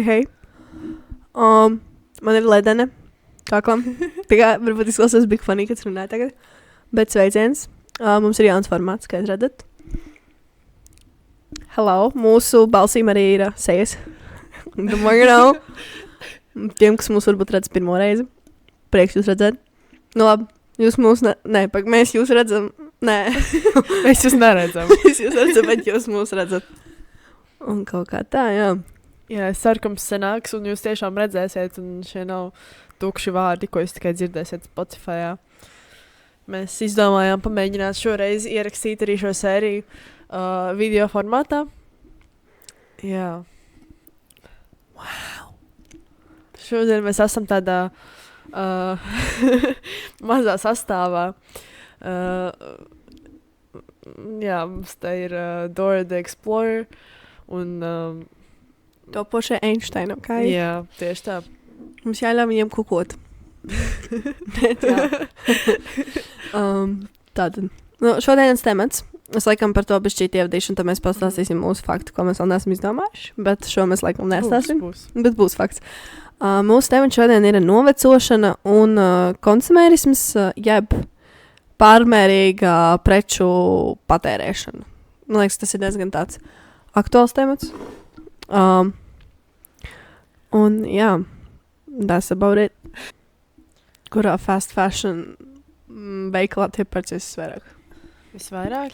hei. Man ir ledene kaklam. Tikai varbūt izklausās big funny, kad runāju tagad. Bet sveiciens. Mums ir jauns formāts, kā jūs redzat. Hello. Mūsu balsīm arī ir sejas. Domāju, nav. Tiem, kas mūs varbūt redz pirmo reizi. Prieks jūs redzēt. Nu labi, jūs mūs mēs jūs redzam. Nē. Mēs jūs neredzam. Mēs jūs redzam, bet jūs mūs redzat. Un kaut kā tā, jā. Jā, es ceru, ka mums sanāks, un jūs tiešām redzēsiet, un šie nav tukši vārdi, ko jūs tikai dzirdēsiet Spotify. Mēs izdomājām pamēģināt šoreiz ierakstīt arī šo sēriju video formātā. Jā. Wow. Šodien mēs esam tādā mazā sastāvā. Jā, mums te ir Dora the Explorer un... Topošie Einsteina, kā ir? Jā, tieši tā. Mums jāļauj viņiem kukot. Tātad. Nu, šodienas temats. Es laikam par to bišķīt ievadīšu, un tad mēs pastāstīsim mūsu faktu, ko mēs vēl neesam izdomājuši. Bet šo mēs laikam nestāstīsim. Bet būs fakts. Mūsu temats šodien ir novecošana un konsumērisms, jeb pārmērīga preču patērēšana. Man liekas, tas ir diezgan tāds aktuāls temats. Un jā, that's about it. Kurā fast fashion veikalā tie pērcies visvairāk? Visvairāk?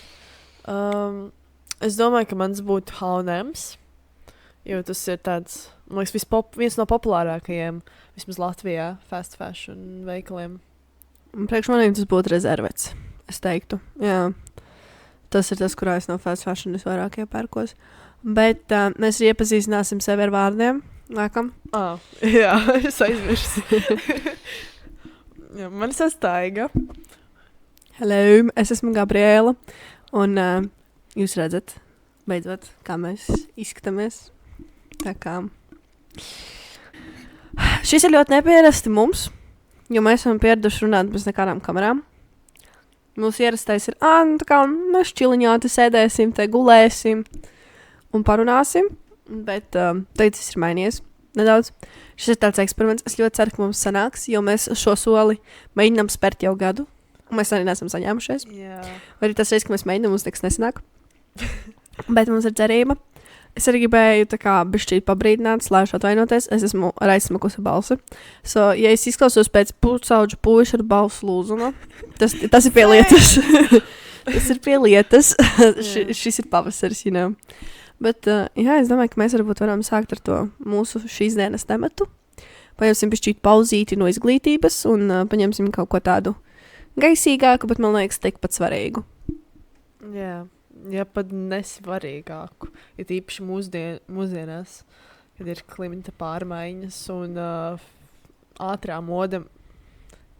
Es domāju, ka mans būtu H&M's, jo tas ir tāds, man liekas, viens no populārākajiem, vismaz Latvijā, fast fashion veikaliem. Priekš maniem tas būtu Rezervets, es teiktu. Jā, tas ir tas, kurā es no fast fashion visvairāk iepērkos. Bet mēs iepazīstināsim sevi ar vārdiem. Nākam. Jā, es aizmirsu. Jā, mani sastaiga. Hello, es esmu Gabriela. Un jūs redzat, beidzot, kā mēs izskatāmies. Tā kā. Šis ir ļoti neparasti mums, jo mēs esam pieraduši runāt bez nekādām kamerām. Mūsu ierastais ir, tā kā mēs čiliņā te sēdēsim, te gulēsim. Un parunāsim, bet tagad tas ir mainījies nedaudz. Šis ir tāds eksperiments. Es ļoti ceru, ka mums sanāks, jo mēs šo soli mēģinām spērt jau gadu. Un mēs arī neesam saņēmušies. Jā. Vai arī tas reiz, ka mēs mēģinām, mums nekas nesanāk. Bet mums ir cerība. Es arī gribēju tā kā bišķīt pabrīdināt, slēšu atvainoties. Es esmu raizsmakusi balsi. So, ja es izklausos pēc pusauģu puišu ar balsu lūzuma, tas ir pie lietas. Tas ir pie lietas. Šis ir pavasaris, you know. Bet, jā, es domāju, ka mēs varbūt varam sākt ar to mūsu šīs dienas tematu. Paņemsim pišķīt pauzīti no izglītības un paņemsim kaut ko tādu gaisīgāku, bet man liekas tikpat svarīgu. Jā, pat nesvarīgāku. Ir īpaši mūsdienās, kad ir klimata pārmaiņas un ātrā moda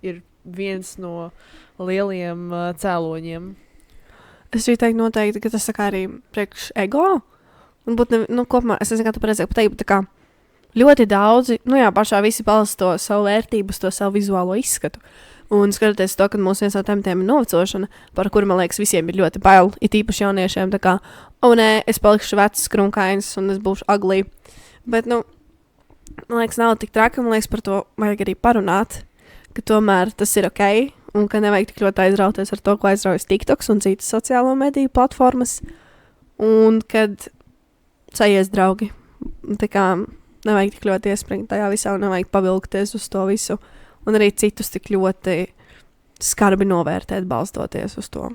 ir viens no lieliem cēloņiem. Es arī teiktu noteikti, ka tas saka arī priekš ego. Un būt, kopumā, es nezinu, kā tu pareizāk pateikt, bet tā kā ļoti daudzi, pašā visi balsta to savu vērtību, to savu vizuālo izskatu. Un skatoties to, ka mūsu viens no tematiem ir novecošana, par kuru, man liekas, visiem ir ļoti bail, it īpaši jauniešiem, tā kā, nē, es palikšu vecs, krunkains un es būšu ugly. Bet, man liekas, nav tik traki, man liekas, par to vajag arī parunāt, ka tomēr tas ir ok, un ka nevajag tik ļoti aizrauties ar to, ko aizraujas TikToks un citas sociālo mediju platformas, un kad sajies draugi. Tā kā nevajag tik ļoti iespringt tajā visā un nevajag pavilkties uz to visu. Un arī citus tik ļoti skarbi novērtēt, balstoties uz to.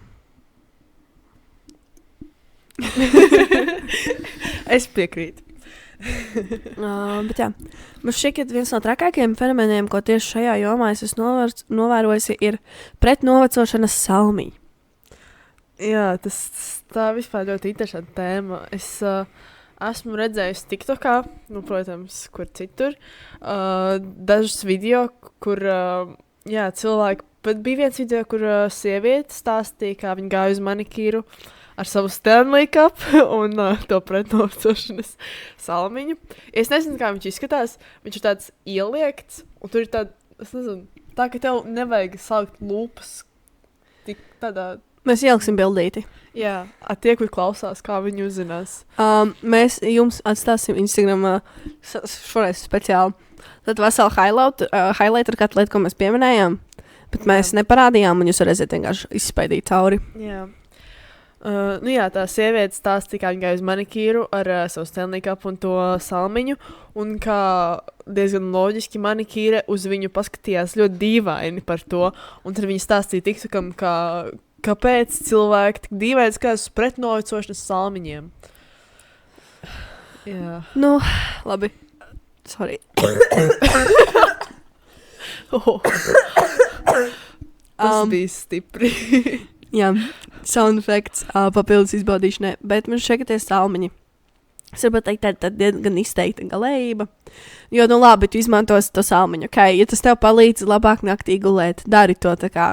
Es piekrītu. Bet jā, man šķiet, ka viens no trakākajiem fenomeniem, ko tieši šajā jomā es esmu novērojusi, ir pretnovecošanas salmiņa. Jā, tā vispār ļoti interesanta tēma. Es esmu redzējusi TikTokā, protams, kur citur, dažus video, kur, cilvēki, bet bija viens video, kur sieviete stāstīja, kā viņa gāja uz manikīru ar savu Stanley Cup un to pretnovecošanas salmiņu. Es nezinu, kā viņš izskatās, viņš ir tāds ieliekts, un tur ir tāda, es nezinu, tā, ka tev nevajag salikt lūpas tik tādā Mēs ieliksim bildīti. Jā, tie, kur klausās, kā viņi uzzinās. Mēs jums atstāsim Instagramā šoreiz speciāli. Tad veselu highlight ar katru lietu, ko mēs pieminējām. Bet mēs neparādījām, un jūs redzat vienkārši izspaidīt cauri. Jā. Tā sieviete stāstīja, kā viņa gāja uz manikīru ar savu stelnīkapu un to salmiņu, un kā diezgan loģiski manikīre uz viņu paskatījās ļoti dīvaini par to, un tad viņa stāstīja TikTokam, kāpēc cilvēki tik dīvaini skatās uz pretnovecošanas salmiņiem. Jā. Nu, labi. Sorry. Tas bija stipri. Jā, sound effects papildus izbaudīšanai, bet man šeit tie salmiņi. Es varu teikt, tā diezgan izteikta galējība. Jo, nu labi, tu izmantosi to salmiņu, ok? Ja tas tev palīdz labāk naktī gulēt, dari to tā kā,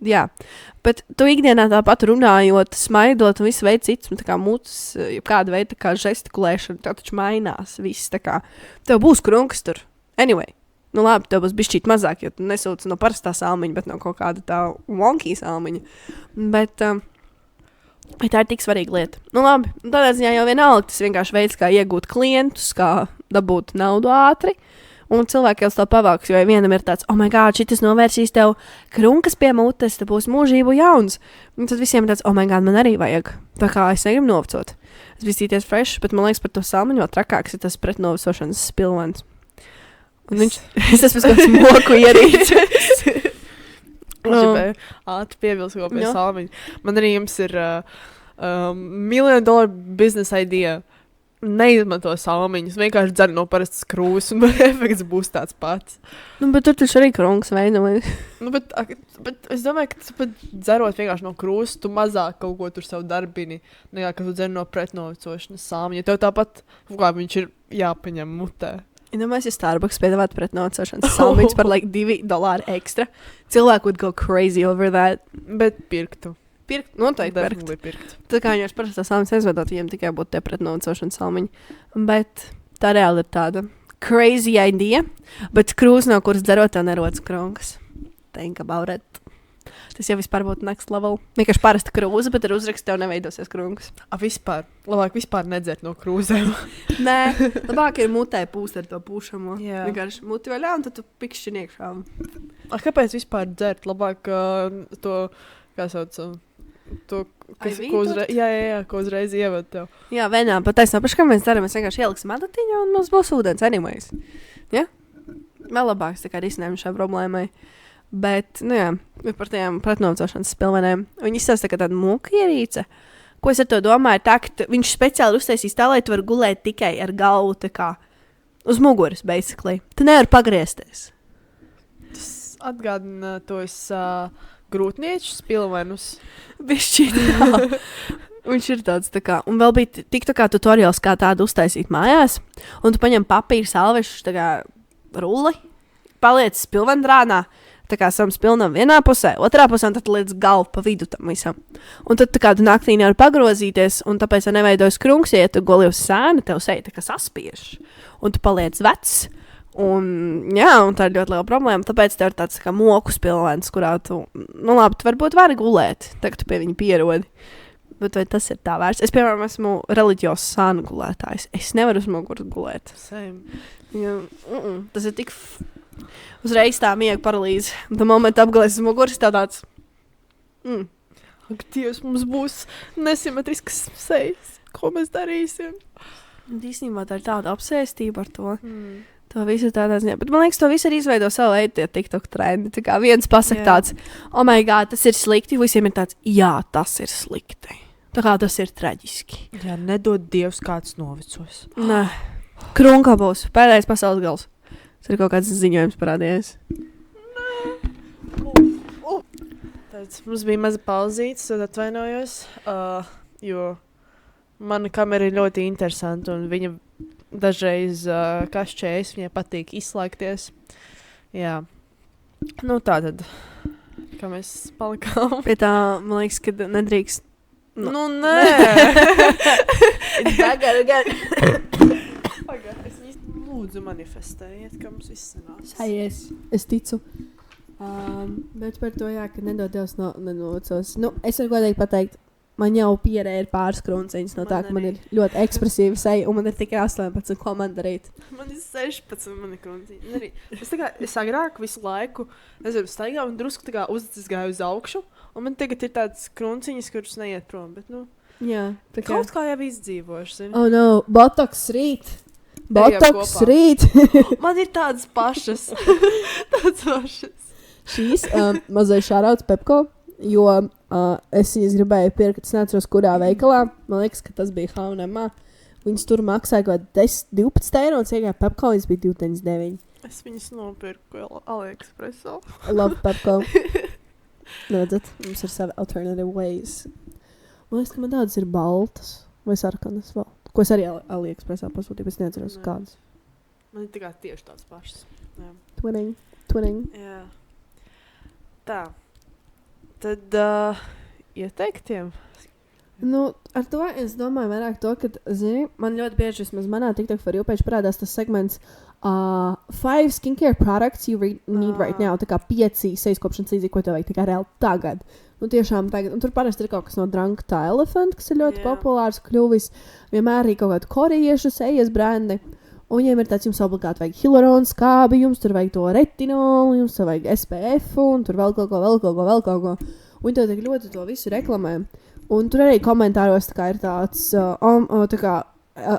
jā. Bet tu ikdienā tāpat runājot, smaidot un visu veidu cits, tā kā mutes, kāda veida tā kā žestikulēšana, tā taču mainās viss, tā kā. Tev būs krunkas tur. Anyway. Nu labi, tev būs bišķīt mazāk, jo tu nesūci no parastā salmiņa, bet no kaut kāda tā wonky salmiņa. Bet tā ir tik svarīga lieta. Nu labi, tādā ziņā jau vienalga, tas vienkārši veids, kā iegūt klientus, kā dabūt naudu ātri. Un cilvēki jau to pavāks, jo vienam ir tāds, oh my god, šitas novērsīs tev krunkas pie mutes, te būs mūžību jauns. Un tad visiem ir tāds, oh my god, man arī vajag. Tā kā es negribu novacot. Es visīties fresh, bet man liekas par to salmiņu vēl trakāks ir tas pretnovacošanas spilvens. Un viņš, es esmu kāds moku ierīces. Viņš gribēja ātri piebilst kaut pie salmiņa. Man arī jums ir $1 million business idea. Neizmanto salmiņus, vienkārši dzer no parastas krūzes, un efekts būs tāds pats. Nu, bet tur taču arī krunkas veidojas. Nu, bet es domāju, ka tu pat dzerot vienkārši no krūzes, tu mazāk kaut ko tur sev darbini, nekā, ka tu dzer no pretnovecošanas salmiņa. Tev tāpat, kā viņš ir jāpaņem mutē. Ja Starbucks piedāvāt pretnovecošanas salmiņus par like $2 ekstra, cilvēki would go crazy over that. Bet pirktu. Noteikti pirkt. Tā kā viņiem parasti tās salmiņas aizvedot, viņiem tikai būtu tie pretnovecošanas salmiņi. Bet tā reāli ir tāda crazy idea, bet krūze, no kuras dzerot, tev nerodas krunkas. Think about it. Tas jau vispār būtu next level. Vienkārši parasta krūze, bet ar uzrakstu tev neveidosies krunkas. Vispār? Labāk vispār nedzert no krūzēm. Nē, labāk ir mutē pūst ar to pūšamo. Jā. Vienkārši muti vaļā un tad tu pikšķini iekšā. Kāpēc vispār dzert? Labāk to, kā sauc, to, ko uzreiz ieved tev. Jā, vienā, pat taisnā paši, kā mēs darām, mēs vienkārši ieliksim adatiņu un mums būs ūdens anyways. Ja? Vēl labāks tā kā risinājums šai problēmai. Bet, nu jā, par tiem pretnovecošanas spilvenēm. Viņi izstāsta, ka tāda mūka ierīce, ko es ar to domāju, tā, ka viņš speciāli uztaisīs tā, lai tu var gulēt tikai ar galvu tā kā uz muguras, basically. Tu nevar pagriezties. Tas atgādina tos grūtnieču spilvenus. Bišķīt, jā. Viņš ir tāds tā kā, un vēl bija tik tā kā tutorials, kā tādu uztaisīt mājās, un tu paņem papīru salvešu, tā kā rulli, paliec spilvendrānā, tā kā sam spilnam vienā pusē, otrā pusē, un tad liec galvu pa vidu tam visam. Un tad tā kā tu naktī nevar pagrozīties, un tāpēc jau neveidojas krunks, ja tu guli uz sēni, tev seja tā kā saspiež, un tu paliec vecs, un jā, un tā ir ļoti liela problēma, tāpēc tev ir tāds kā moku spilvens, kurā tu, nu labi, tu varbūt vari gulēt, tā kā tu pie viņa pierodi. Bet vai tas ir tā vērts? Es, piemēram, esmu reliģios sānu gulētājs. Es nevaru uz muguras gulēt. Same. Ja, tas ir tik... Uzreiz tā miega paralīze. Un tā momenta apgalēs uz muguras tāds... Ak, Dievs, mums būs nesimetriskas sejas. Ko mēs darīsim? Īstenībā tā ir tāda apsēstība ar to. To visu tādā ziņā. Bet man liekas, to visu arī izveido savu veidu tie TikTok trendi. Tā kā viens pasaka tāds, oh my god, tas ir slikti. Visiem ir tāds, jā, tas ir slikti. Tā kā tas ir traģiski. Jā, nedod Dievs kāds novecos. Nē. Krunka būs. Pēdējais pasaules gals. Tas ir kaut kāds ziņojums parādījies. Tāds, mums bija maza pauzītes, tad atvainojos, jo mana kamera ir ļoti interesanta un viņa dažreiz kašķējas, viņai patīk izslēgties. Jā. Nu tā tad, kā mēs palikām. Pie tā, man liekas, ka nedrīkst. Nu nē! It's back again. Lūdzu manifestējiet, ka mums viss sanās. Es ticu. Bet par to, jā, ka nedod Dievs nenocos. Nu, es varu godīgi pateikt, man jau pierē ir pāris krunciņas no tā, ka man ir ļoti ekspresīva seja, un man ir tikai 18, ko man darīt. Man ir 16, man ir krunciņi. Es agrāk visu laiku, nezinu, staigāju un drusku tā kā gāju uz augšu, un man tagad ir tāds krunciņas, kuras neiet prom, bet, nu, Jā, tā kā. kaut kā jau izdzīvošu, zini. Oh, no, botoks rīt. Botoks rīt. Man ir tādas pašas. Šīs mazai šārauts Pepko, jo es viņas gribēju pirkt, es neatceros, kurā veikalā. Man liekas, ka tas bija H&M. Viņas tur maksāja kaut 12 eiro, un ciegāja Pepko, viņas bija 2,9. Es viņas nopirku AliExpressā. Love Pepko. Redzat, mums ir savi alternative ways. Man liekas, ka man tādas ir baltas vai sarkanas vēl. Ko es arī AliExpressā pasūtīju, bet es neatceros kādas. Man ir tikai tieši tāds pašas. Jā. Twinning. Jā. Tā. Tad ieteiktiem. Nu, ar to es domāju vairāk to, ka, zini, man ļoti bieži vismaz manā TikTok for you page parādās tas segments 5 skincare products you need right now. Tā kā 5 sejas kopšanas līdzīgi, ko tev vajag tā kā reāli tagad. Nu, tiešām tagad. Un tur parasti ir kaut kas no Drunk to Elephant, kas ir ļoti populārs kļuvis. Vienmēr arī kaut kādu korejiešu sejas brandi. Un viņiem ir tāds, jums obligāti vajag hilaronu skābi, jums tur vajag to retinolu, jums tur vajag SPF, un tur vēl kaut ko. Un tad ļoti to visu reklamē. Un tur arī komentāros tā kā ir tāds, tā kā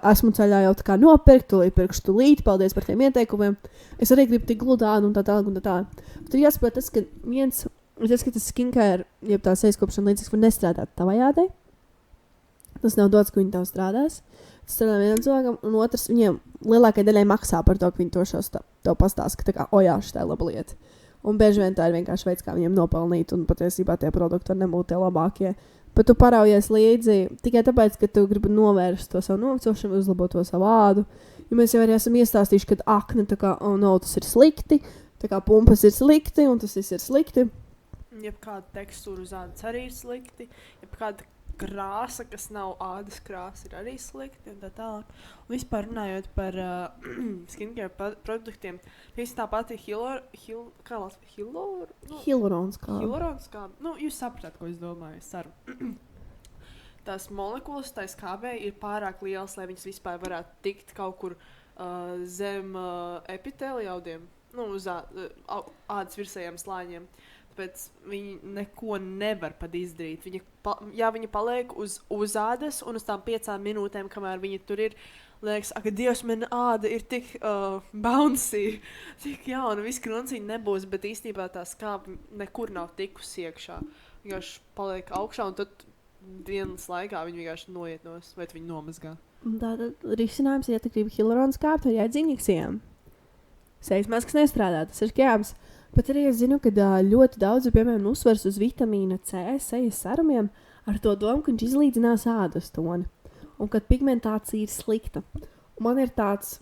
esmu ceļā jau tā kā nopirkt, pirkšu tūlīt, paldies par tiem ieteikumiem. Es arī gribu tik gludānu un tā tālāk un tā tā. Tur jāsaprot tas, ka tas skincare, jeb tā sejas kopšana līdzīgs var nestrādāt tavā jādē. Tas nav dots, ka viņi tev strādās. Tas strādā vienam cilvēkam, un otrs viņiem lielākai daļai maksā par to, ka viņi to šos tev pastāsta, ka tā kā, jā, šitā ir laba lieta. Un bieži vien tā ir vienkārši veids, kā viņiem nopelnīt, un patiesībā tie produkti var nebūt tie labākie. Bet tu paraujies līdzi tikai tāpēc, ka tu gribi novērst to savu novecošanu, uzlabot to savu ādu. Jo mēs jau arī esam iestāstījuši, ka akne, tā kā, tas ir slikti, tā kā pumpas ir slikti, un tas viss ir slikti. Jebkāda tekstūra uz ādas arī ir slikti, jebkāda krāsa, kas nav ādas krāsa, ir arī slikti un tā tālāk. Un vispār runājot par skincare produktiem, viss tā pati Hilarons kā. Nu, jūs sapratāt, ko es domāju, es ceru. Tās molekulas, tā skābē ir pārāk lielas, lai viņas vispār varētu tikt kaut kur zem epitēliaudiem, nu, uz ādas virsējiem slāņiem. Tāpēc viņi neko nevar pat izdarīt. Viņa paliek uz ādas un uz tām 5 minūtēm, kamēr viņa tur ir, liekas, ak, Dievs, man āda ir tik bouncy, tik jauna, viss krunciņi nebūs, bet īstenībā tā skāba nekur nav tikusi iekšā. Vienkārši paliek augšā un tad dienas laikā viņi vienkārši noiet nos, vai viņi nomazgā. Tātad risinājums, ja tu gribi hilaronu skābt, tad jāiet injekcijām. Sejas maskas nestrādā, tas ir skābs. Bet arī es zinu, ka ļoti daudz ir, piemēram, uzsvars uz vitamīna C, sejas serumiem ar to domu, ka viņš izlīdzinās ādas toni. Un kad pigmentācija ir slikta. Un man ir tāds,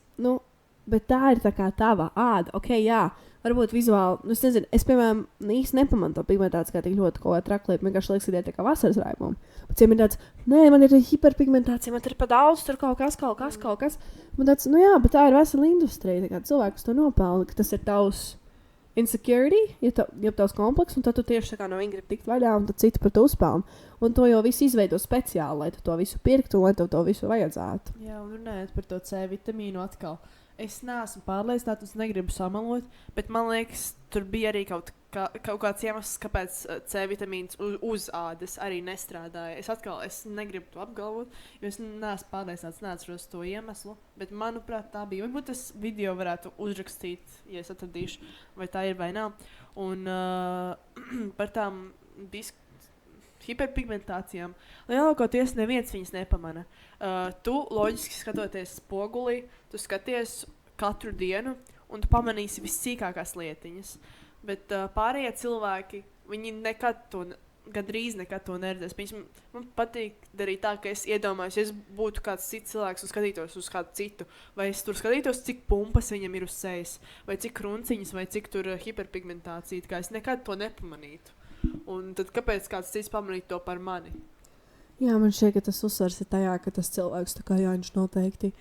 bet tā ir tā kā tava āda. Ok, jā, varbūt vizuāli, es nezinu, es, piemēram, īsti nepamanu to pigmentāciju kā tik ļoti kaut kā traklēt, vienkārši liekas, ka tie tā kā vasaras raibumi. Bet ciem ir tāds, nē, man ir hiperpigmentācija, man ir pa daudz, tur kaut kas. Man tāds, jā, bet tā ir vesela industrija, tā kā cilvēkus to nopelna, ka tas ir tavs insecurity, ja tavs kompleks, un tad tu tieši tā kā no viņa grib tikt vaļā, un tad citi par to uzpelna. Un to jau visu izveido speciāli, lai tu to visu pirktu, un lai tev to visu vajadzētu. Jā, un runājot par to C vitamīnu atkal. Es neesmu pārliecināta, es negribu samalot, bet man liekas, tur bija arī kaut kāds iemesls, kāpēc C vitamīns uz ādas arī nestrādāja. Es negribu to apgalvot, jo es neesmu pārliecināts, neatceros to iemeslu, bet manuprāt tā bija. Varbūt tas video varētu uzrakstīt, ja es atradīšu, vai tā ir vai nav. Un par tām hiperpigmentācijām lielākoties neviens viņas nepamana. Tu loģiski skatoties spogulī, tu skaties katru dienu un tu pamanīsi vissīkākās lietiņas. Bet pārējie cilvēki, viņi gandrīz nekad to neredzēs. Man patīk darīt tā, ka es iedomājos, ja es būtu kāds cits cilvēks un skatītos uz kādu citu, vai es tur skatītos, cik pumpas viņam ir uz sejas, vai cik krunciņas, vai cik tur hiperpigmentācija, kā es nekad to nepamanītu. Un tad kāpēc kāds cits pamanīt to par mani? Jā, man šķiet, ka tas uzsvars ir tajā, ka tas cilvēks tā kā viņš noteikti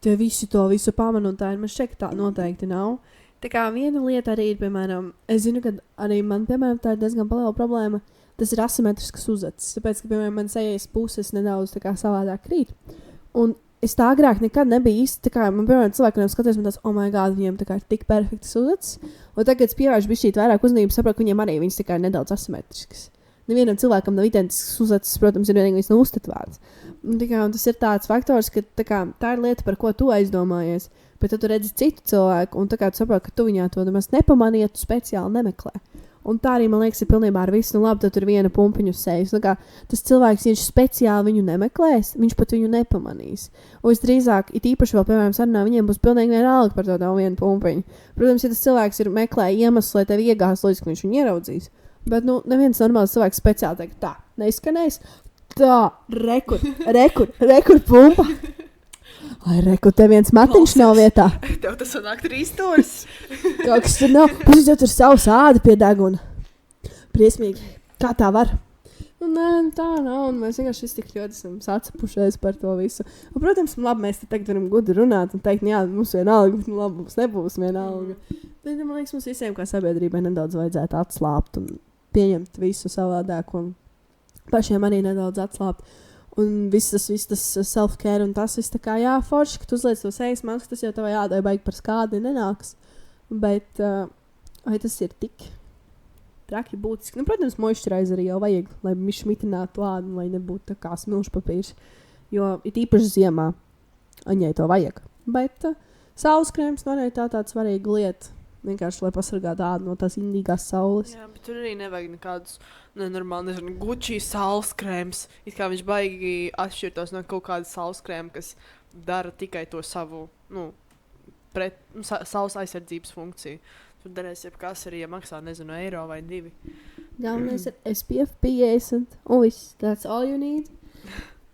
tie visi to visu pamana un tā ir. Man šķiet, ka tā noteikti nav. Tā kā viena lieta arī ir, piemēram, es zinu, ka arī man, piemēram, tā ir diezgan liela problēma. Tas ir asimetrisks uzacis. Tāpēc, ka, piemēram, man sejas puses nedaudz tā kā savādāk krīt. Un es tā agrāk nekad nebiju īsti, tā kā man, piemēram, cilvēkiem skaties, man tāds, oh my god, viņiem tā kā ir tik perfektas uzacis. Un tagad es pievēršu bišķīt vairāk uzmanību, saprotu, ka viņiem arī viņas tā kā ir nedaudz asimetriskas. Nevienam cilvēkam nav identisks uzacis, protams, ir vienīgi viņas nav uztetvēts. Un tas ir tāds faktors, ka tā ir lieta, par ko tu aizdomājies. Bet tu redzi citu cilvēku, un tā kā tu saproti, ka tu viņā to nemaz nepamanīji, ja tu speciāli nemeklē. Un tā arī, man liekas, ir pilnībā ar visu. Nu, labi, tad tur ir viena pumpiņu sejas. Tas cilvēks, ja viņš speciāli viņu nemeklēs, viņš pat viņu nepamanīs. Un visdrīzāk, it īpaši vēl, piemēram, sarunā, viņiem būs pilnīgi vienalga par to vienu pumpiņu. Protams, ja tas cilvēks ir meklē iemeslu, lai tevi iegās, līdz ka viņš viņu ieraudzīs. Bet, neviens normāls cilvēks speciāli teikt, tā, neizskanēs. Tā, rekur pumpa. Ai, reku, te viens matiņš nav vietā. Tev tas sanāk 3 stūris. Kaut kas tur nav. Pusi jau tur savu sādi pie deguna. Briesmīgi. Kā tā var? Nē, tā nav. Un mēs vienkārši visi tik ļoti esam sacepušies par to visu. Un, protams, labi, mēs te tagad varam gudri runāt un teikt, jā, mums vienalga, bet labi, mums nebūs vienalga. Bet, man liekas, mums visiem kā sabiedrībai nedaudz vajadzētu atslāpt un pieņemt visu savādāk un pašiem arī nedaudz atslāpt. Un viss tas self-care un tas viss tā kā forši, ka tu uzliec to sejas masku, tas jau tavai ādai baigi par skādi nenāks. Bet vai tas ir tik traki būtiski? Protams, moisturizer jau vajag, lai viņš mitinātu ādu, lai nebūtu tā kā smilšu papīrs. Jo it īpaši ziemā viņai to vajag. Bet saules krēms man ir tāda svarīga lieta. Vienkārši, lai pasargātu ādu no tās indīgās saules. Jā, bet tur arī nevajag nekādus nenormāli, Gucci saules krēms. It kā viņš baigi atšķirtos no kaut kāda saules krēma, kas dara tikai to savu, saules aizsardzības funkciju. Tur darēs jebkas arī, ja maksā, eiro vai 2. Galvenais ir SPF 50. Un viss, that's all you need.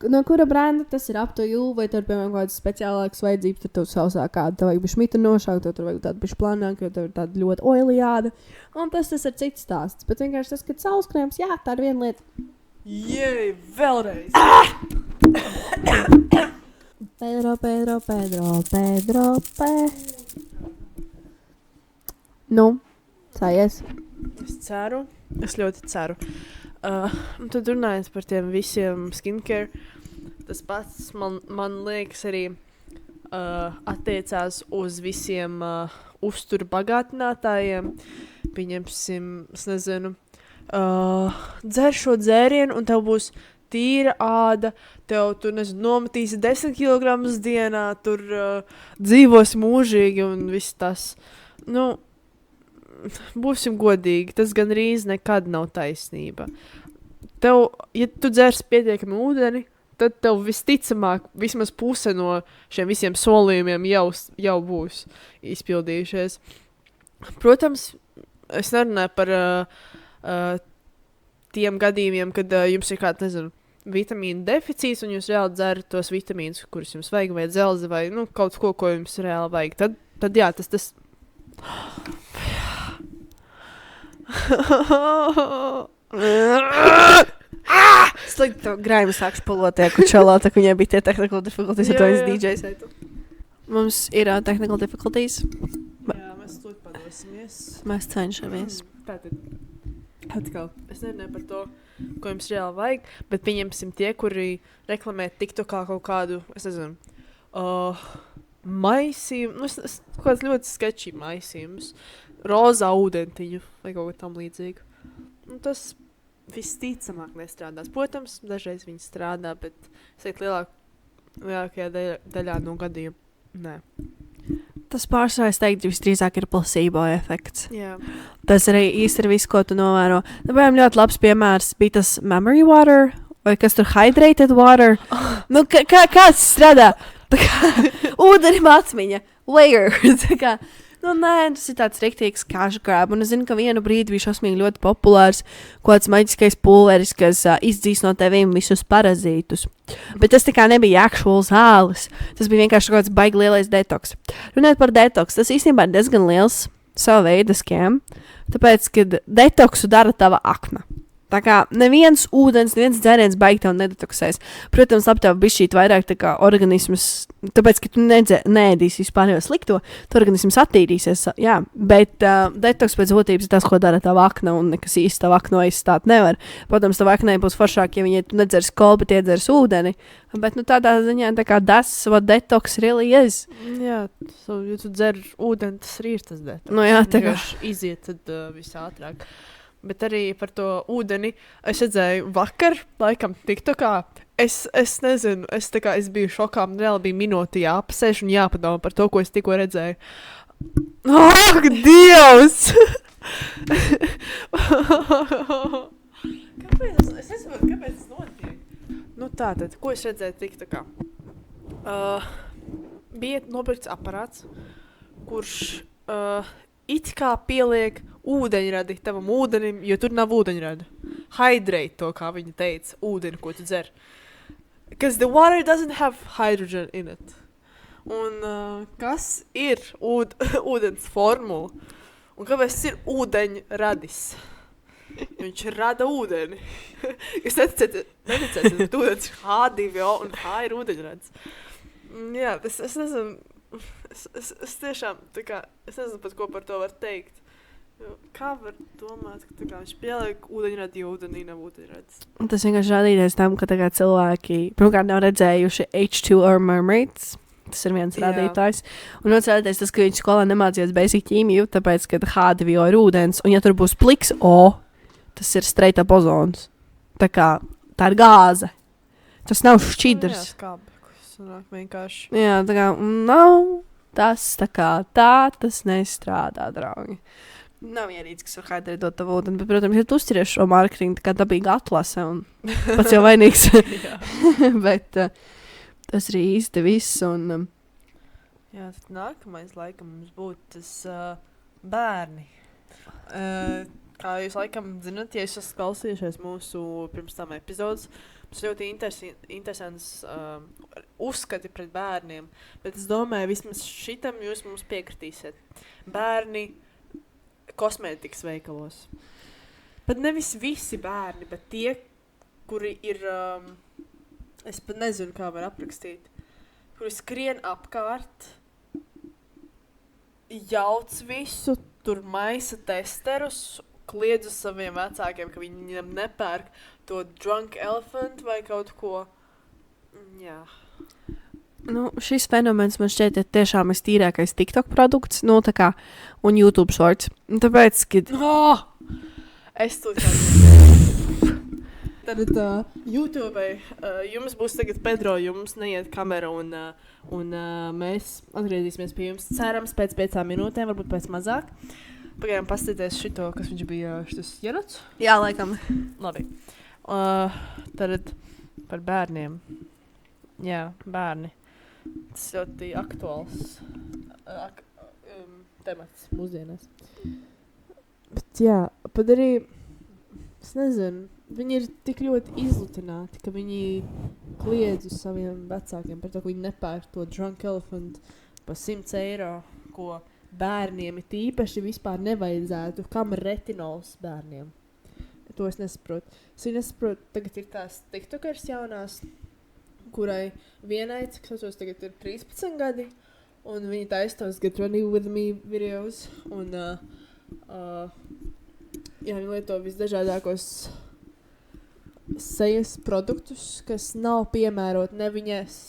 No kura brenda tas ir up to you, vai tur, piemēram, kādas speciālākas vajadzības, tad tev sausāk kāda, tev vajag bišķi mitinošāk, tev vajag tādu bišķi planāk, jo tev ir tāda ļoti oily āda. Un tas ir cits stāsts. Bet vienkārši tas, ka saules krēms, jā, tā ir viena lieta. Jei, vēlreiz! Pedro. Nu, sājies. Es ļoti ceru. Un tad runājot par tiem visiem skincare, tas pats man liekas arī attiecās uz visiem uzturu bagātinātājiem. Pieņemsim, es nezinu, dzer šo dzērienu un tev būs tīra āda, tev tur, nometīsi 10 kg dienā, tur dzīvos mūžīgi un viss tas. Būsim godīgi, tas gandrīz nekad nav taisnība. Tev, ja tu dzersi pietiekami ūdeni, tad tev visticamāk vismaz puse no šiem visiem solījumiem jau būs izpildījušies. Protams, es nerunāju par tiem gadījumiem, kad jums ir kāds, vitamīnu deficīts un jūs reāli dzerat tos vitamīnus, kurus jums vajag, vai dzelzi, vai kaut ko jums reāli vajag. Tad jā, tas... Slikti to graimu sākšu polotie, kučalā, tā viņai bija tie technical difficulties, ar to viņas DJs eitu. Mums ir technical difficulties. Jā, mēs lūdzu padosimies. Mēs cenšamies. Tātad, atkal, es nerunāju par to, ko jums reāli vajag, bet pieņemsim tie, kuri reklamē TikTokā kaut kādu, es nezinu, maisījumu, kaut kāds ļoti sketchy maisījums. Rozā ūdentiņu vai kaut ko tam līdzīgu. Un tas visticamāk nestrādās. Protams, dažreiz viņi strādā, bet es teiktu lielākajā daļā no gadījuma nē. Tas pārsvarā, es teiktu, visdrīzāk ir placebo efekts. Jā. Tas arī īsti ir viss, ko tu novēro. Piemēram, ļoti labs piemērs bija tas memory water, vai kas tur hydrated water. Kāds strādā? Tā kā ūdenim atmiņa. Layer. Tā kā... Nē, tas ir tāds riktīgs cash grab, un es zinu, ka vienu brīdi bija šausmīgi ļoti populārs kāds maģiskais pulveris, kas izdzīs no tevīm visus parazītus. Bet tas tā kā nebija actual zāles, tas bija vienkārši kāds baigi lielais detoks. Runāt par detoks, tas īstenībā ir diezgan liels sava veida scam, tāpēc, kad detoksu dara tava akna. Tā kā neviens ūdens, neviens dzēriens baigi tev nedetoksēs. Protams, labi tev bišķīt vairāk tā kā organisms, tāpēc, ka tu neēdīsi vispār jau slikto, tu organisms attīrīsies, jā, bet detoks pēc būtības ir tas, ko dara tava akna, un nekas īsti tava akna aizstāt nevar. Protams, tava aknai būs foršāk, ja tu nedzers kolu, bet iedzers ūdeni, bet, tādā ziņā, tā kā that's what detox really is. Jā, ja tu dzer ūdeni, tas arī ir tas detoks. Nu jā, tā kā. Iziet tad visātrāk. Bet arī par to ūdeni es redzēju vakar, laikam, TikTokā. Es nezinu, es biju šokā, man reāli bija minūte jāpasēž un jāpadomā par to, ko es tikko redzēju. Ak, Dievs! Es nesaprotu, kāpēc tas notiek. Nu tātad, ko es redzēju TikTokā? Bija nopirkts aparāts, kurš it kā pieliek ūdeņradi tavam ūdenim, jo tur nav ūdeņrada. Hydrate to, kā viņa teica, ūdeni, ko tu dzer. Because the water doesn't have hydrogen in it. Un kas ir ūdens formula? Un kāpēc ir ūdeņradis? Viņš rada ūdeni. Jūs neticēsiet, bet ūdens ir H2O un H ir ūdeņradis. Jā, es nezinu. Es tiešām, es nezinu pat, ko par to var teikt. Kā var domāt, ka viņš pieliek ūdeņradi, jo ūdenī nav ūdeņradis? Tas vienkārši rādīties tam, ka cilvēki, pirmkārt, nav redzējuši H2O mermaids. Tas ir viens rādītājs. Un otrs rādītājs tas, ka viņš skolā nemācījās basic ķīmiju, tāpēc, ka H2O ir ūdens, un ja tur būs pliks O, tas ir straight up ozons. Tā ir gāze. Tas nav šķidrs. Jā, skābi. Sanāk vienkārši. Jā, tā kā nav tas tas nestrādā, draugi. Nav ierīts, kas var hydrēdot tavu ūdeni, bet, protams, ja tu uztieries šo mārketingu, tā kā dabīga atlase un pats jau vainīgs. Bet tas arī īsti viss. Un, jā, tad nākamais laikam mums būtu tas bērni. Kā jūs laikam zinat, ja jūs esat klausījušies mūsu pirms tam epizodes, mums ļoti interesants uzskati pret bērniem, bet es domāju, vismaz šitam jūs mums piekritīsiet. Bērni kosmētikas veikalos. Pat nevis visi bērni, bet tie, kuri ir, es pat nezinu, kā var aprakstīt, kuri skrien apkārt, jauc visu, tur maisa testerus, kliedz uz saviem vecākiem, ka viņam nepērk to drunk elephant vai kaut ko. Jā. Nu, šis fenomens man šķiet ir tiešām tīrākais TikTok produkts, un YouTube shorts. Tāpēc, ka... Es to Tad YouTube jums būs tagad Pedro, jums neiet kamera un mēs atgriezīsimies pie jums. Cerams pēc 5 minūtēm, varbūt pēc mazāk. Pagaidām paskatīties šito, kas viņš bija šitas Jerots? Jā, laikam. Labi. Tad par bērniem. Jā, bērni. Tas ļoti aktuāls temats mūsdienās. Bet jā, pat arī, es nezinu, viņi ir tik ļoti izlutināti, ka viņi kliedz uz saviem vecākiem par to, ka viņi nepērk to drunk elephant pa 100 eiro, ko bērniem ir tīpaši vispār nevajadzētu, kam ir retinols bērniem. To es nesaprotu. Es nesaprotu, tagad ir tās tiktokers jaunās, kurai vienai, cik saucos, tagad ir 13 gadi, un viņi taisa tos Get Ready With Me videos, un viņi lieto visdažādākos sejas produktus, kas nav piemērot ne viņas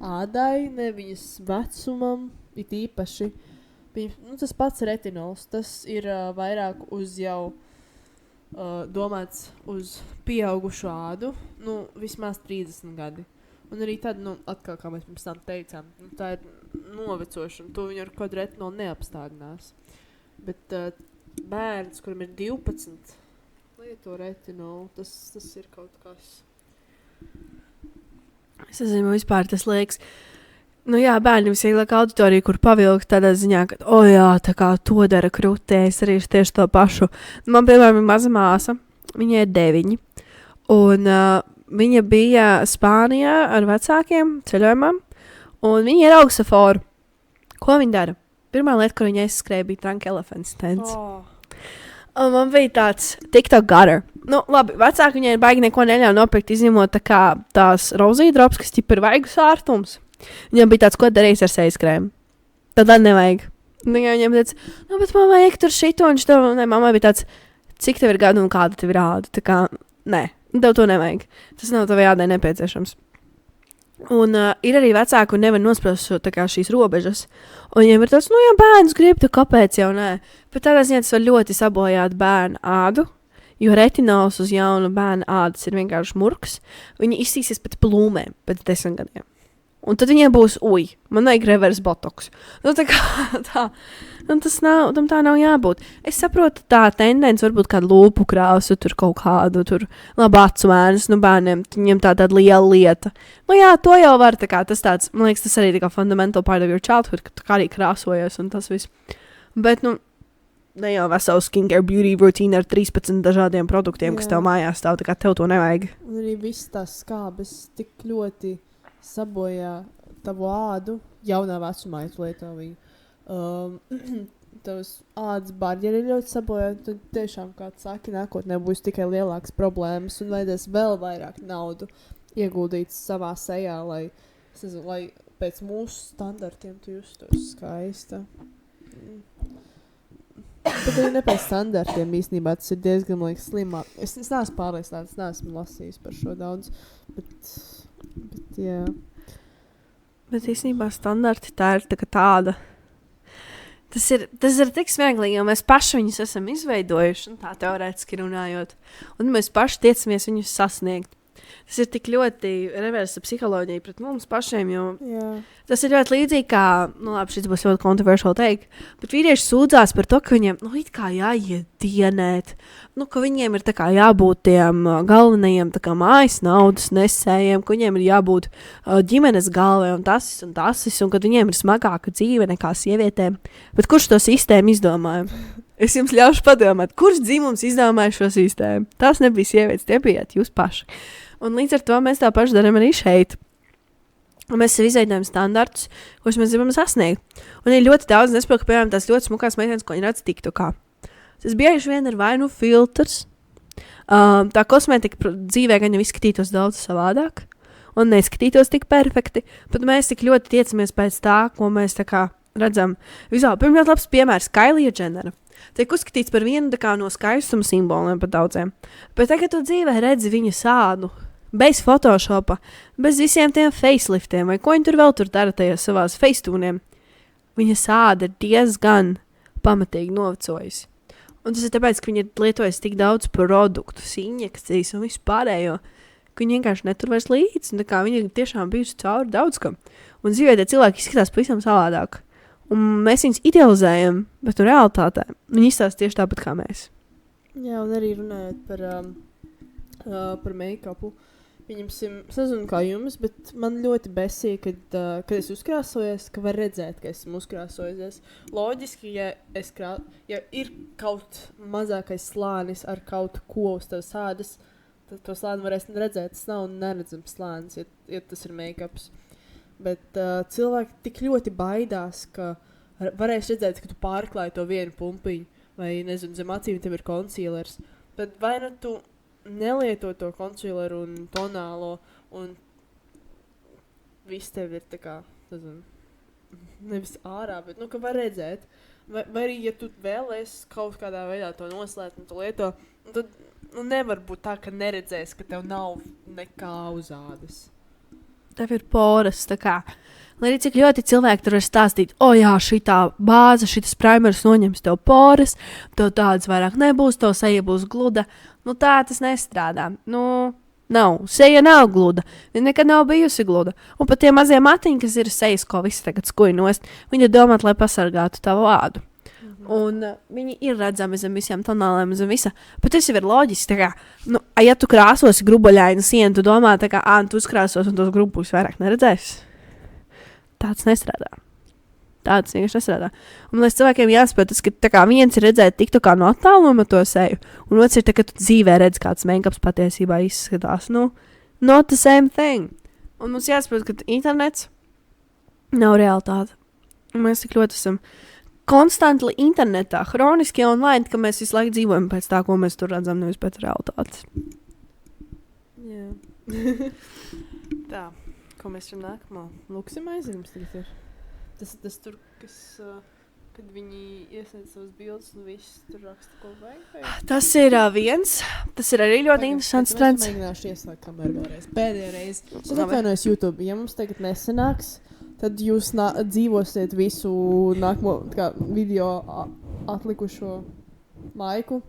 ādai, ne viņas vecumam, it īpaši. Tas pats retinols, tas ir vairāk uz jau domāts uz pieaugušu ādu, vismaz 30 gadi. Un arī tad, atkal, kā mēs pirms tam teicām, tā ir novecošana, to viņu ar kādu retinolu neapstādinās. Bet bērns, kuram ir 12, lieto retinolu, tas ir kaut kas. Es nezinu, vispār tas liekas. Jā, bērni visvieglāk auditoriju, kur pavilkt tādā ziņā, ka, tā kā to dara krūtē, es arī tieši to pašu. Man, piemēram, ir maza māsa, viņai ir 9, un viņa bija Spānijā ar vecākiem ceļojumā, un viņa ir augstaforu. Ko viņa dara? Pirmā lieta, kur viņa aizskrēja, bija drunk elephant stands. Un man bija tāds TikTok gutter. Nu, labi, vecāki viņai baigi neko neļauj nopirkt, izņemot tā kā tās rozīdrops, kas ķip ir vaigus ārtums. Viņam bija tāds, ko darīs ar sejas krēmu. Tad nevajag. Viņam teica, nu, bet man vajag tur šito un šito. Nē, mammai bija tāds, cik tev ir gadu un kāda tev ir āda. Tā kā, nē, tev to nevajag. Tas nav tev jādai nepieciešams. Un ir arī vecāki, un nevar nospraust šīs robežas. Un viņiem ir tāds, nu, ja bērns grib, tu kāpēc jau nē. Bet tādā ziņā tas var ļoti sabojāt bērnu ādu, jo retinols uz jaunu bērnu ādas ir vienkārši murks. Viņi izsīsies pēc plūmēm pēc 10 gadiem. Un tad viņiem būs, man vajag reverse botoks. Nu, tā kā tā. Un tas nav, tam tā nav jābūt. Es saprotu, tā tendence varbūt kādu lūpu krāsu, tur kaut kādu, tur labu acu mēnes, nu, bērniem, viņiem tāda liela lieta. Nu, jā, to jau var, tā kā tas tāds, man liekas, tas arī tā kā fundamental part of your childhood, ka tu kā arī krāsojies un tas viss. Bet, nu, ne jau veselu skincare beauty routine ar 13 dažādiem produktiem, kas tev mājās stāv, tā kā tev to nevajag. Un arī viss tās skābes tik ļoti sabojā tavu ādu jaunā vecumā, ja tu lieto viņu. Tavs ādas barjeri ir ļoti sabojāti, tad tiešām, kā tu saki, nākotnē būs tikai lielākas problēmas un vajadzēs vēl vairāk naudu ieguldīt savā sejā, lai pēc mūsu standartiem tu justos skaista. Bet arī ne pēc standartiem īstenībā tas ir diezgan, man liekas, slimāk. Es neesmu pārliecināts, es neesmu lasījis par šo daudz, bet jā. Bet īstenībā standarti tā ir tāda. Tas ir tik smieklīgi, jo mēs paši viņus esam izveidojuši, un tā teorētiski runājot. Un mēs paši tiecamies viņus sasniegt. Tas ir tik ļoti reversa psiholoģija pret mums pašiem, jo tas ir ļoti līdzīgi kā, nu labi, šis būs ļoti controversial teikt, bet vīrieši sūdzās par to, ka viņiem, nu, it kā jāiet dienēt, nu, ka viņiem ir tā kā jābūt tiem galvenajiem tā kā mājas naudas nesējiem, ka viņiem ir jābūt ģimenes galvai un tas, un ka viņiem ir smagāka dzīve nekā sievietēm. Bet kurš to sistēmu izdomāja? Es jums ļaušu padomāt, kurš dzimums izdomāja šo sistēmu? Tās nebija sievietes, tie bijāt jūs paši. Un līdz ar to mēs tā paši darām arī šeit. Un mēs sev izveidojam standartus, kurus mēs gribam sasniegt. Un ir ļoti daudz, nesaprotu, ka, piemēram, tās ļoti smukās meitenes, ko viņi redz TikTokā. Tas bieži vien ir vai nu filtrs. Tā kosmētika dzīvē gan jau izskatītos daudz savādāk un neskatītos tik perfekti, bet mēs tik ļoti tiecamies pēc tā, ko mēs tā kā redzam. Vizuāli, pirmkārt, labs piemērs Kylie Jennera. Tiek uzskatīts par vienu no skaistuma simboliem par daudziem. Bet tagad tu dzīvē redzi viņa sādu, bez Photoshopa, bez visiem tiem faceliftiem, vai ko viņi tur vēl tur dara tajos savās facetūniem. Viņa sāda ir diezgan pamatīgi novecojusi. Un tas ir tāpēc, ka viņi ir lietojusi tik daudz produktu, injekcijas un visu pārējo, ka viņi vienkārši netur vairs līdzi. Un tā kā viņi ir tiešām bijusi cauri daudz kam. Un dzīvē tie cilvēki izskatās pavisam savādāk. Un mēs viņus idealizējam, bet realitātē viņi izstāsta tieši tāpat kā mēs. Jā, un arī runājot par make-upu. Pieņemsim, es nezinu kā jums, bet man ļoti besīja, kad es uzkrāsojos, ka var redzēt, ka esmu uzkrāsojusies. Loģiski, ja ir kaut mazākais slānis ar kaut ko uz tavas ādas, tad to slāni varēs redzēt. Tas nav neredzams slānis, ja tas ir make-ups. Bet cilvēki tik ļoti baidās, ka varēs redzēt, ka tu pārklāji to vienu pumpiņu, vai, nezinu, zem acīm tev ir konsīlers. Bet vai nu tu nelieto to konsīleru un tonālo, un viss tev ir tā kā, nezinu, nevis ārā, bet, nu, ka var redzēt. Vai arī, ja tu vēlies kaut kādā veidā to noslēpt un to lieto, tad nevar būt tā, ka neredzēs, ka tev nav nekā uz ādas. Tev ir poras, tā kā. Lai arī cik ļoti cilvēki tur var stāstīt, jā, šitā bāze, šitas primers noņems tev poras, tev tādas vairāk nebūs, tev seja būs gluda. Nu tā tas nestrādā. Nu, nav. Seja nav gluda. Viņa nekad nav bijusi gluda. Un pat tie mazie matiņi, kas ir sejas, ko visi tagad skuj nost, viņi ir domāti, lai pasargātu tavu ādu. Un viņi ir redzami zem visiem tonāliem, zem visa. Bet tas jau ir loģiski. Tā kā, nu, ja tu krāsosi grubuļainu sienu, tu domā, tā kā, tu uzkrāsos un tos grubus vairāk neredzēsi. Tāds nestrādā. Tāds vienkārši nestrādā. Un man liekas, cilvēkiem jāsaprot, ka tā kā viens ir redzēt TikTokā no attāluma to seju, un otrs ir tā, ka tu dzīvē redz, kāds make-ups patiesībā izskatās. Nu, not the same thing. Un mums jāsaprot, ka internets nav realitāte. Un mēs tik ļoti esam konstanti internetā, hroniski online, ka mēs visu laiku dzīvojam pēc tā, ko mēs tur redzam, nevis pēc realitātes. Jā. Tā, ko mēs varam nākamā? Lūksim aizjums tagad ir. Tas tur, kas, kad viņi iesniedz savas bildes un viss tur raksta, ko vajag. Tas ir viens. Tas ir arī ļoti interesants trends. Es mēģināšu ieslēgt kameru vēlreiz. Pēdējā reize. Es atvainojos YouTube. Ja mums tagad nesanāks, tad jūs dzīvosiet visu nākamo video atlikušo laiku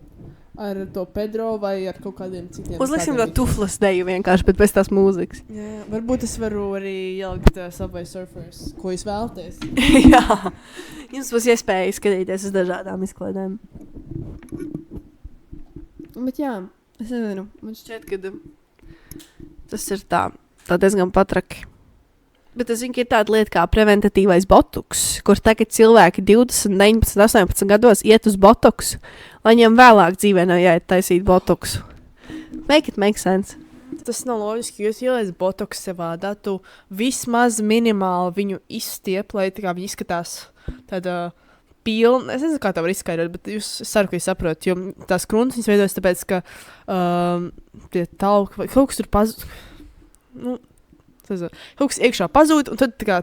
ar to Pedro vai ar kaut kādiem citiem. Uzliksim to tuflas deju vienkārši, bet bez tās mūzikas. Jā, varbūt es varu arī ielikt Subway Surfers, ko jūs vēlaties. Jā, jums būs iespēja skatīties uz dažādām izklaidēm. Bet jā, es nezinu, man šķiet, ka tas ir tā diezgan patraki. Bet es zinu, ka ir tāda lieta kā preventatīvais botoks, kur tagad cilvēki 20, 19, 18 gados iet uz botoksu, lai viņiem vēlāk dzīvē nav jāiet taisīt botoksu. Make it make sense. Tas nav loģiski, jo jūs ieliec botoks sevā, tu vismaz minimāli viņu izstiep, lai tā kā viņi izskatās tāda pilna. Es nezinu, kā tā var izskaidrot, bet jūs ceru, ka jūs saprotat, jo tās kruntas viņas veidojas tāpēc, ka tie tauki vai kaut kas tur kaut kas iekšā pazūd, un tad tā kā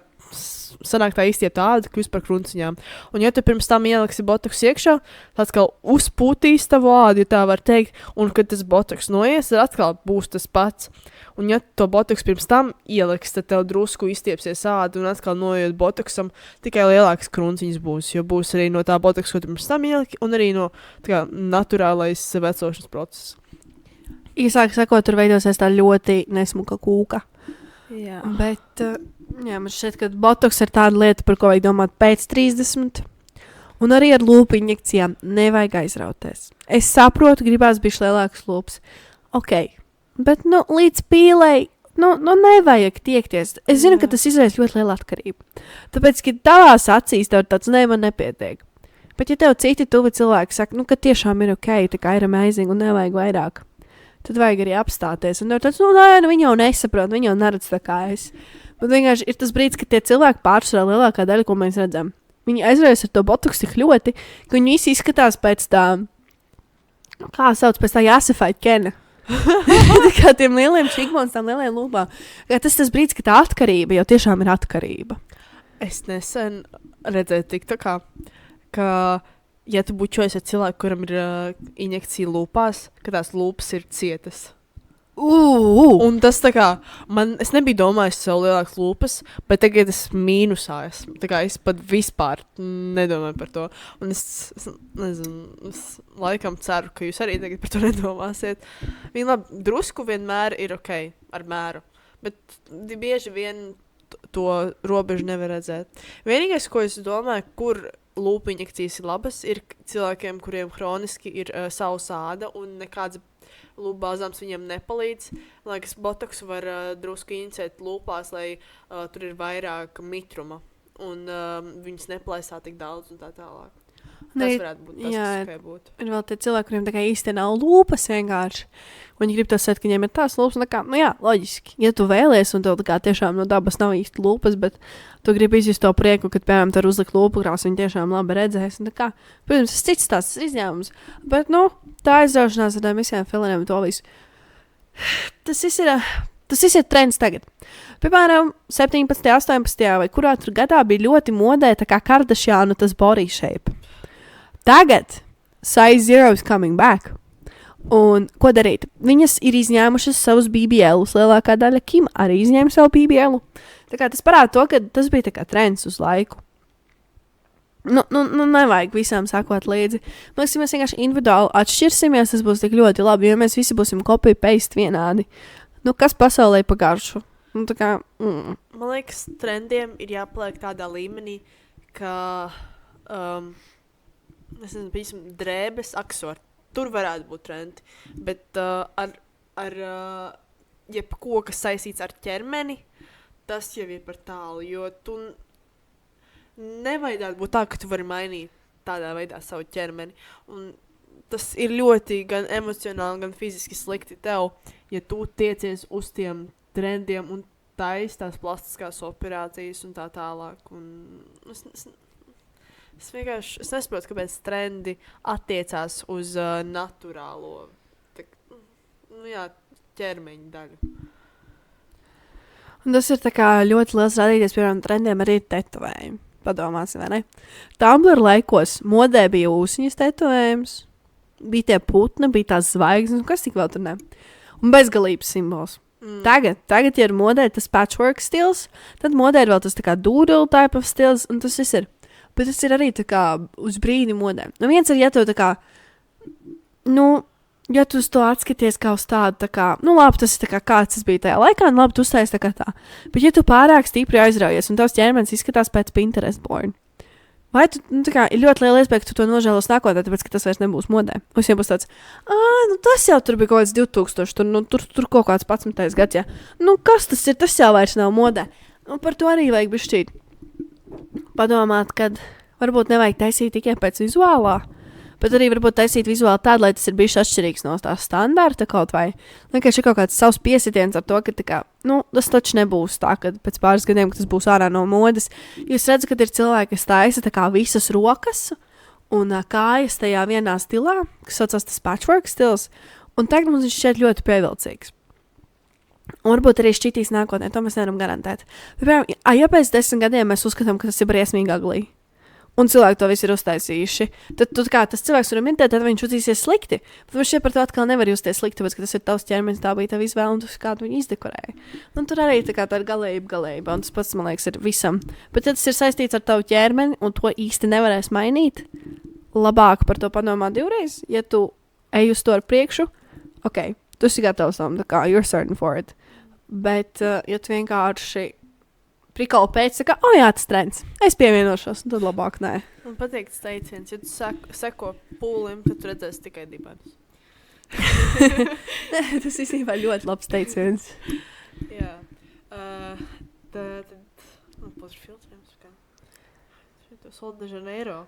sanāk tā izstiepta āda, kļūst par kruntiņām. Un ja tu pirms tam ieliksi botoks iekšā, tāds kā uzpūtīs tavu ādu, ja tā var teikt, un kad tas botoks noies, tad atkal būs tas pats. Un ja to botoks pirms tam ieliks, tad tev drusku izstiepsies āda, un atkal noiet botoksam, tikai lielākas kruntiņas būs, jo būs arī no tā botoks, ko tu pirms tam ieliki, un arī no tā kā naturālais vecošanas process. Īsāk sakot, tur veidosies tā ļoti nesmuka kūka. Jā. Bet, jā, man šķiet, ka botoks ir tāda lieta, par ko vajag domāt pēc 30. Un arī ar lūpu injekcijām nevajag aizrauties. Es saprotu, gribās bišķi lielāks lūps. Ok, bet, līdz pīlei, nevajag tiekties. Es zinu, ka tas izraisa ļoti lielu atkarību. Tāpēc, ka tavās acīs tev tāds man nepietiek. Bet, ja tev citi tuvi cilvēki saka, ka tiešām ir ok, tā kā ir amazing un nevajag vairāk, tad vajag arī apstāties. Un tāds, viņi jau nesaprot, viņi jau neredz tā kā es. Bet vienkārši ir tas brīdis, kad tie cilvēki pārsvarā lielākā daļa, ko mēs redzam. Viņi aizraujas ar to botoks tik ļoti, ka viņi visi izskatās pēc tā, kā sauc, pēc tā jāsafait Kena. Tā kā tiem lieliem čikmons, tām lieliem lūpām. Tas brīdis, ka tā atkarība jau tiešām ir atkarība. Es nesen redzēju TikTokā, ka ja tu bučojies ar cilvēku, kuram ir injekcija lūpās, ka tās lūpas ir cietas. Un tas tā kā, es nebiju domājis sev lielākas lūpas, bet tagad es mīnusā esmu. Tā kā es pat vispār nedomāju par to. Un es nezinu, es laikam ceru, ka jūs arī tagad par to nedomāsiet. Viņi labi, drusku vienmēr ir ok ar mēru, bet bieži vien to robežu nevar redzēt. Vienīgais, ko es domāju, kur lūpu injekcijas ir labas, ir cilvēkiem, kuriem hroniski ir sausa āda un nekāds lūpu bāzāms viņiem nepalīdz. Lai kas botoksu var drusku injicēt lūpās, lai tur ir vairāk mitruma un viņas neplaisā tik daudz un tā tālāk. Tas varētu būt tas, kas tikai būtu. Ir vēl tie cilvēki, kuriem tā kā īsti nav lūpas vienkārši. Viņi grib to sēt, ka viņiem ir tās lūpas. Un tā kā, jā, loģiski. Ja tu vēlies un tev tā kā tiešām no dabas nav īsti lūpas, bet tu gribi izjust to prieku, kad, piemēram, tu uzlikt lūpu krās, viņi tiešām labi redzēs. Un tā kā, protams, tas cits tās izņēmums. Bet, tā aizraušanās ar tiem visiem fileriem to visu. Tas viss ir trends tagad. Piemēram, 17, 18 vai kurā tur gadā bija ļoti modē tā kā Kardashiānu tas body shape. Tagad size 0 is coming back. Un ko darīt? Viņas ir izņēmušas savus BBLus. Lielākā daļa Kim arī izņēma savu BBLu. Tā kā tas parāda to, ka tas bija tā kā trends uz laiku. Nevajag visām sakot līdzi. Man liekas, ja mēs vienkārši individuāli atšķirsimies, tas būs tik ļoti labi, jo mēs visi būsim copy-paste vienādi. Kas pasaulē pa garšu? Man liekas, trendiem ir jāpaliek tādā līmenī, ka es nezinu, piemēram, drēbes, aksori. Tur varētu būt trendi. Bet ar jebko, kas saistīts ar ķermeni, tas jau ir par tālu. Jo tu nevajadzētu būt tā, ka tu vari mainīt tādā veidā savu ķermeni. Un tas ir ļoti gan emocionāli, gan fiziski slikti tev, ja tu tiecies uz tiem trendiem un taisi tās plastiskās operācijas un tā tālāk. Un Es nesaprotu, kāpēc trendi attiecās uz naturālo ķermeņa daļu. Un tas ir tā kā ļoti liels rādīties, piemēram, trendiem arī tetovējumi. Padomāsim, vai ne? Tumblr laikos modē bija ūsiņas tetovējums, bija tie putni, bija tās zvaigznes, un kas tik vēl tur ne. Un bezgalības simbols. Tagad ja ir modē tas patchwork stils, tad modē ir vēl tas tā kā doodle type of stils, un tas viss ir. Bet tas ir arī tā kā uz brīdi modē. Nu viens ir, ja tu tā kā, ja tu uz to atskaties kā uz tādu, tā kā, labi, tas ir tā kā kāds tas bija tajā laikā, un labi, tu uztais tā kā tā. Bet ja tu pārāk stipri aizraujies, un tavs ķermenis izskatās pēc Pinterest board, vai tu, tā kā, ir ļoti liela iespēja, ka tu to nožēlos nākotnē, tāpēc, ka tas vairs nebūs modē. Un jau būs tāds, tas jau tur bija kaut kāds 2000, tur kaut kāds 11. gads, ja. Kas tas ir, tas jau vairs nav modē. Par to arī vajag bišķīt padomāt, kad varbūt nevajag taisīt tikai pēc vizuālā, bet arī varbūt taisīt vizuāli tādu, lai tas ir bijis atšķirīgs no tā standarta kaut vai. Vienkārši ir kaut kāds savs piesitiens ar to, ka tā kā, tas taču nebūs tā, ka pēc pāris gadiem, ka tas būs ārā no modes. Jūs redzat, ka ir cilvēki, kas taisa tā kā visas rokas un kājas tajā vienā stilā, kas saucās tas patchwork stils, un tagad mums viņš šķiet ļoti pievilcīgs. Un varbūt arī šķitīs nākotnē, to mēs nevaram garantēt. Piemēram, ja pēc 10 gadiem mēs uzskatām, ka tas ir briesmīgi aglī, un cilvēki to visu ir uztaisījuši, tad tas cilvēks varam intēt, tad viņš jutīsies slikti. Bet viņš par to atkal nevar justies slikti, tāpēc, ka tas ir tavs ķermenis, tā bija tava izvēle, un tu kādu viņu izdekorēji. Un tur arī tā ir galējība, un tas pats, man liekas, ir visam. Bet ja tas ir saistīts ar tavu ķermeni, un to īsti nevarēs mainīt, labāk par to padomā divreiz. Ja tu ej uz to ar priekšu, ok, tu esi gatavs tam, tā kā you're certain for it. Bet, ja tu vienkārši prikala pēc, ka, jā, tas trends. Es pievienošos, un tad labāk nē. Man patīk tas teiciens, ja tu seko pūlim, tad tu redzēsi tikai dibenus. Tas īstenībā ļoti labs teiciens. Jā. Tad par filtriem skan. Tas Sol de Janeiro.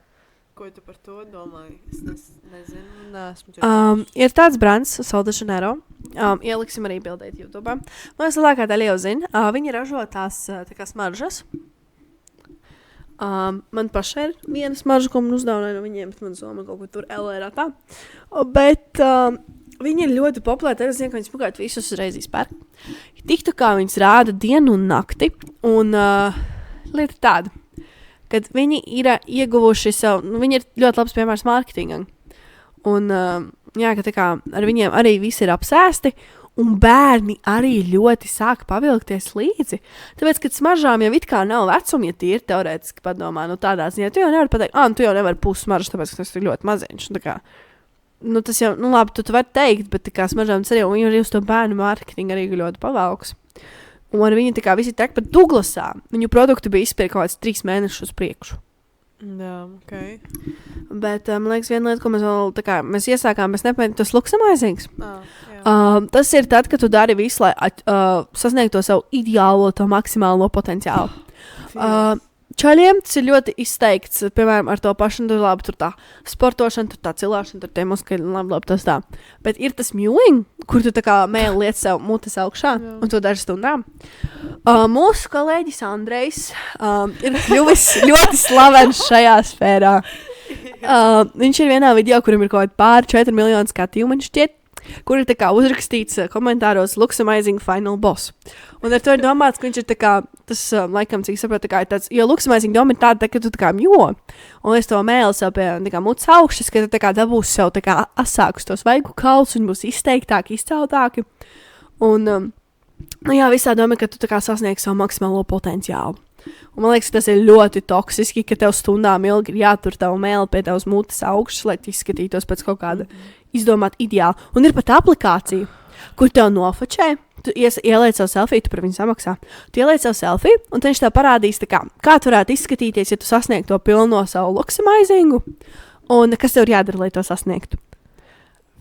Ko tu par to domāji? Es nezinu, nesmu ķerties. Ir tāds brands, Sol de Janeiro. Ieliksim arī bildēt YouTube. Man lielākā daļa jau zina. Viņi ražo tās tā kā smaržas. Man pašai ir viena smarža, ko man uzdāvināja no viņiem, bet man zoma kaut ko tur LR tā. Bet viņi ir ļoti populāri. Es zinu, ka viņas pagāt visus uzreiz izpērk. Tik tā kā viņas rāda dienu un nakti. Un lieta tāda, kad viņi ir ieguvuši savu, viņi ir ļoti labs piemērs mārketingam. Un, ka tā kā ar viņiem arī visi ir apsēsti, un bērni arī ļoti sāk pavilkties līdzi. Tāpēc, kad smaržām jau it kā nav vecuma, ja tie ir teorētiski padomā, tādā ziņā, tu jau nevari pateikt, tu jau nevari pussmaržu, tāpēc, ka tas ir ļoti maziņš. Tā kā, tas jau, labi, tu vari teikt, bet tā kā smaržām tas arī, un viņi arī uz to bērnu mārketingu arī ļoti pavalks. Un viņi tā kā visi tek pat Douglasā. Viņu produktu bija izpērk kaut kāds 3 mēnešus uz priekšu. Jā, ok. Bet, man liekas, viena lieta, ko mēs vēl, tā kā, mēs iesākām, mēs nepēdām, tas luksamaizīgs. Jā. Tas ir tad, kad tu dari visu, lai sasniegtu to savu ideālo, to maksimālo potenciālu. Čaļiem tas ir ļoti izteikts, piemēram, ar to pašu, tur labi, tur tā sportošana, tur tā cilāšana, tur tie muskļi, labi, tas tā. Bet ir tas mewing, kur tu tā kā mēli liec sev mutes augšā, un to dažas stundām. Mūsu kolēģis Andrejs ir kļuvis ļoti slavens šajā sfērā. Viņš ir vienā video, kurim ir kaut pār 4 miljonu skatījumu, man šķiet, kur ir tā kā uzrakstīts komentāros Looks Amazing Final Boss. Un ar to ir domāts, ka viņš ir tā kā, tas laikam, cik saprot, tā kā ir tāds, jo Looks Amazing doma ir tāda, ka tu tā kā mjo, un es to mēlu sev pie tā kā mutes augšas, ka tu tā kā dabūsi sev tā kā asākus tos vaigu kauls, un būs izteiktāki, izceltāki. Un, visā doma, ka tu tā kā sasniegsi savu maksimālo potenciālu. Un man liekas, tas ir ļoti toksiski, ka tev stundām ilgi ir jātur tavu mēli pie tavas mutes augšas, lai izskatītos pēc kaut kāda izdomāta ideāla. Un ir pat aplikācija, kur tev nofočē, tu ieliec savu selfiju, tu par viņu samaksā. Tu ieliec savu selfiju, un viņš tev parādīs, kā tu varētu izskatīties, ja tu sasniegtu to pilno savu luksamizingu, un kas tev ir jādara, lai to sasniegtu.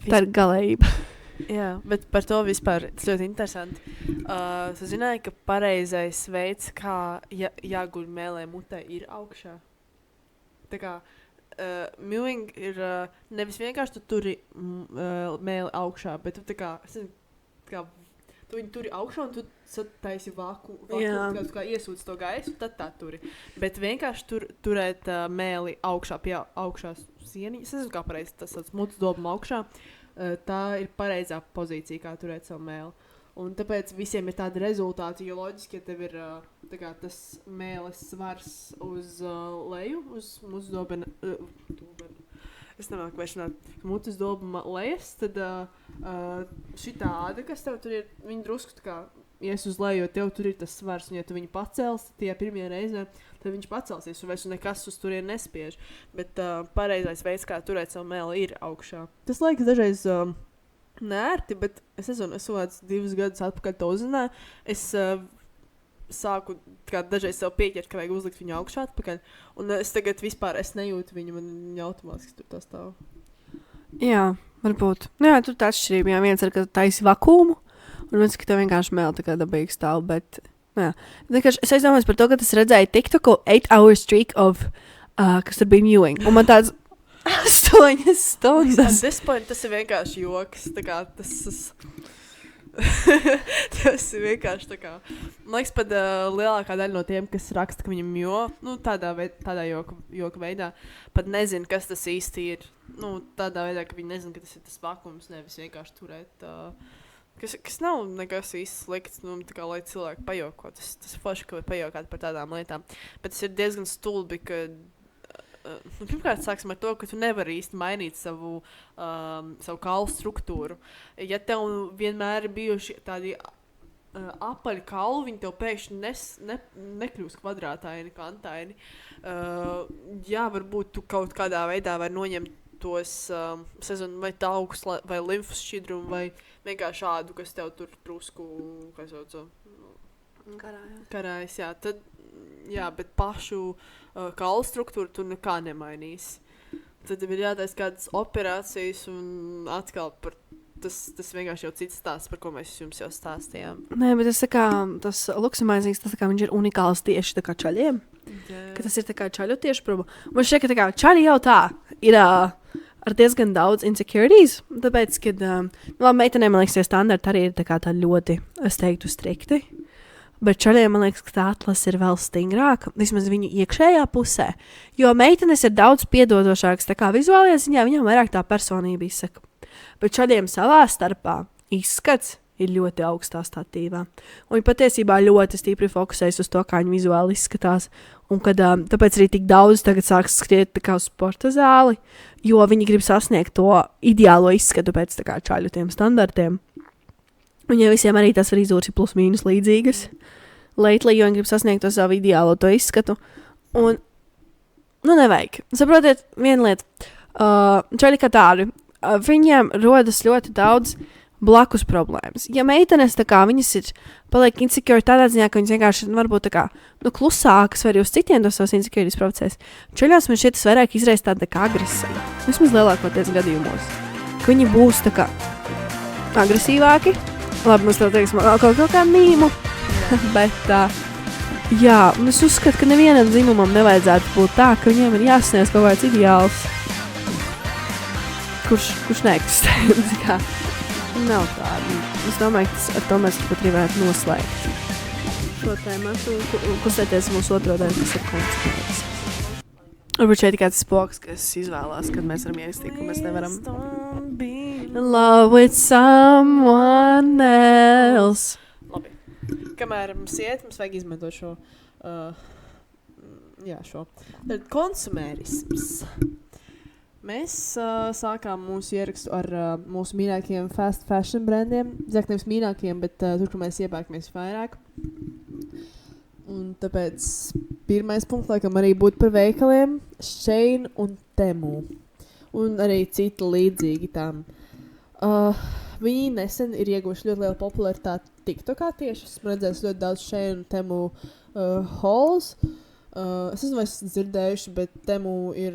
Tā ir galējība. Jā, bet par to vispār tas ļoti interesanti. Tu zināji, ka pareizais veids, kā jāguļ mēlē mutē, ir augšā. Tā kā mewing ir nevis vienkārši tu turi mēli augšā, bet tu tā kā tu viņu turi augšā un tu taisi vaku kā iesūc to gaisu, tad tā turi. Bet vienkārši turēt mēli augšā pie augšās sieniņas, es nezinu, kā pareizi tas mutes dobuma augšā, tā ir pareizā pozīcija, kā turēt savu mēli. Un tāpēc visiem ir tādi rezultāti, jo loģiski, ja tev ir tas mēles svars uz leju, uz mutes dobena, es nemāku vairs runāt, mutes dobuma lejas, tad šī tāda, kas tev tur ir, viņi drusku tā kā ies uz leju, jo tev tur ir tas svars, un ja tu viņu pacels, tie pirmie reizē, tad viņš pacelsies, un vairs nekas uz turien nespiež. Bet pareizais veids, kā turēt savu mēli, ir augšā. Tas laikas dažreiz nērti, bet es nezinu, es kāds 2 gadus atpakaļ to uzzināju. Es sāku dažreiz sev pieķert, ka vajag uzlikt viņu augšā atpakaļ. Un es tagad vispār nejūtu viņu, man viņa automātiski tur tā stāv. Jā, varbūt. Nu jā, tur tā atšķirība. Jā, viens ir, ka taisi vakumu, un viens, ka tev vienkārši mēli tā kā dabīgi stāv. Bet, jā. Es aizdomājos par to, ka es redzēju TikToku 8-hour streak of, kas tur bija viewing. Un man tāds 8 stundas. At this point tas ir vienkārši joks. Tā kā tas ir vienkārši tā kā. Man liekas, pat lielākā daļa no tiem, kas raksta, ka viņam tādā joka veidā, pat nezinu, kas tas īsti ir. Tādā veidā, ka viņi nezinu, ka tas ir tas vakums, nevis vienkārši turēt. Kas nav nekas īsti slikts, tā kā, lai cilvēki pajoko. Tas ir forši, ka var pajokāt par tādām lietām. Bet tas ir diezgan stulbi, ka pirmkārt, sāksim ar to, ka tu nevari īsti mainīt savu kaulu struktūru. Ja tev vienmēr ir bijuši tādi apaļi kauli, viņi tev pēkšņi nekļūst kvadrātaini, kantaini. Jā, varbūt tu kaut kādā veidā var noņemt tos, sezonu, vai taukus, vai limfas šķidrumu, vai vienkārši šādu, kas tev tur drusku, kā sauc, karājas, jā. Tad, jā, bet pašu kaulu struktūru tu nekā nemainīs. Tad ir jātais kādas operācijas un atkal par tas vienkārši jau cits stāsts, par ko mēs jums jau stāstījām. Nē, bet tas luksemaizīgs, tas viņš ir unikāls tieši tā kā čaļiem. Yeah. Ka tas ir tā kā čaļu tieši problēma. Man šķiet, ka tā kā čaļi jau tā ir ar diezgan daudz insecurities, tāpēc, kad meitenēm, man liekas, tie standarti arī ir tā ļoti, es teiktu, strikti. Bet čaļiem, man liekas, ka tā atlase ir vēl stingrāka, vismaz viņu iekšējā pusē. Jo meitenes ir daudz piedodošākas, tā kā vizuālajā ziņā, viņām vairāk tā personība izsaka. Bet čaļiem savā starpā izskats ir ļoti augstā statīvā. Un viņi patiesībā ļoti stipri fokusējas uz to, kā viņi vizuāli izskatās. Un kad, tāpēc arī tik daudz tagad sāks skriet tā kā uz sporta zāli, jo viņi grib sasniegt to ideālo izskatu pēc tā kā čaļu tiem standartiem. Un ja visiem arī tas frizūras ir plus mīnus līdzīgas, lately, jo viņi grib sasniegt to savu ideālo to izskatu. Un, nevajag. Saprotiet, viena lieta. Čaļi kā tādi, viņiem rodas ļoti daudz blakus problēmas. Ja meitenes tā kā viņas ir paliek insecure tādā ziņā, ka viņas vienkārši varbūt tā kā, klusākas, vai arī uz citiem tos savus insecurities provocēs. Čaļos man šķiet tas vairāk izraisa tāda kā agresija. Vismaz lielākoties gadījumos. Ka viņi būs tā kā agresīvāki. Labi, mums tev teiksim kaut kādu mīmu, bet jā, un es uzskatu, ka nevienam dzimumam nevajadzētu būt tā, ka viņiem ir jāsniedz kaut kāds ideāls, kurš neeksistē. Nav tāda. Es domāju, ka ar to mēs pat gribētu noslēgt šo tēmatu un kustēties mūsu otro daļu, kas ir konsekvences. Varbūt šeit kāds spoks, kas izvēlās, kad mēs varam ierakstīt, ka mēs nevaram love with someone else. Labi. Kamēr mums vajag izmantot šo. Tad konsumērisms. Mēs sākām mūsu ierakstu ar mūsu mīļākajiem fast fashion brandiem. Zāk nevis mīļākajiem, bet tur, kur mēs iepērkamies vairāk. Un tāpēc pirmais punkts, laikam, arī būtu par veikaliem Shein un Temu. Un arī citi līdzīgi tam. Viņi nesen ir ieguvuši ļoti lielu popularitāti TikTokā tieši. Esmu redzējis ļoti daudz Shein un Temu hauls. Es nezinu, vai esmu dzirdējuši, bet Temu ir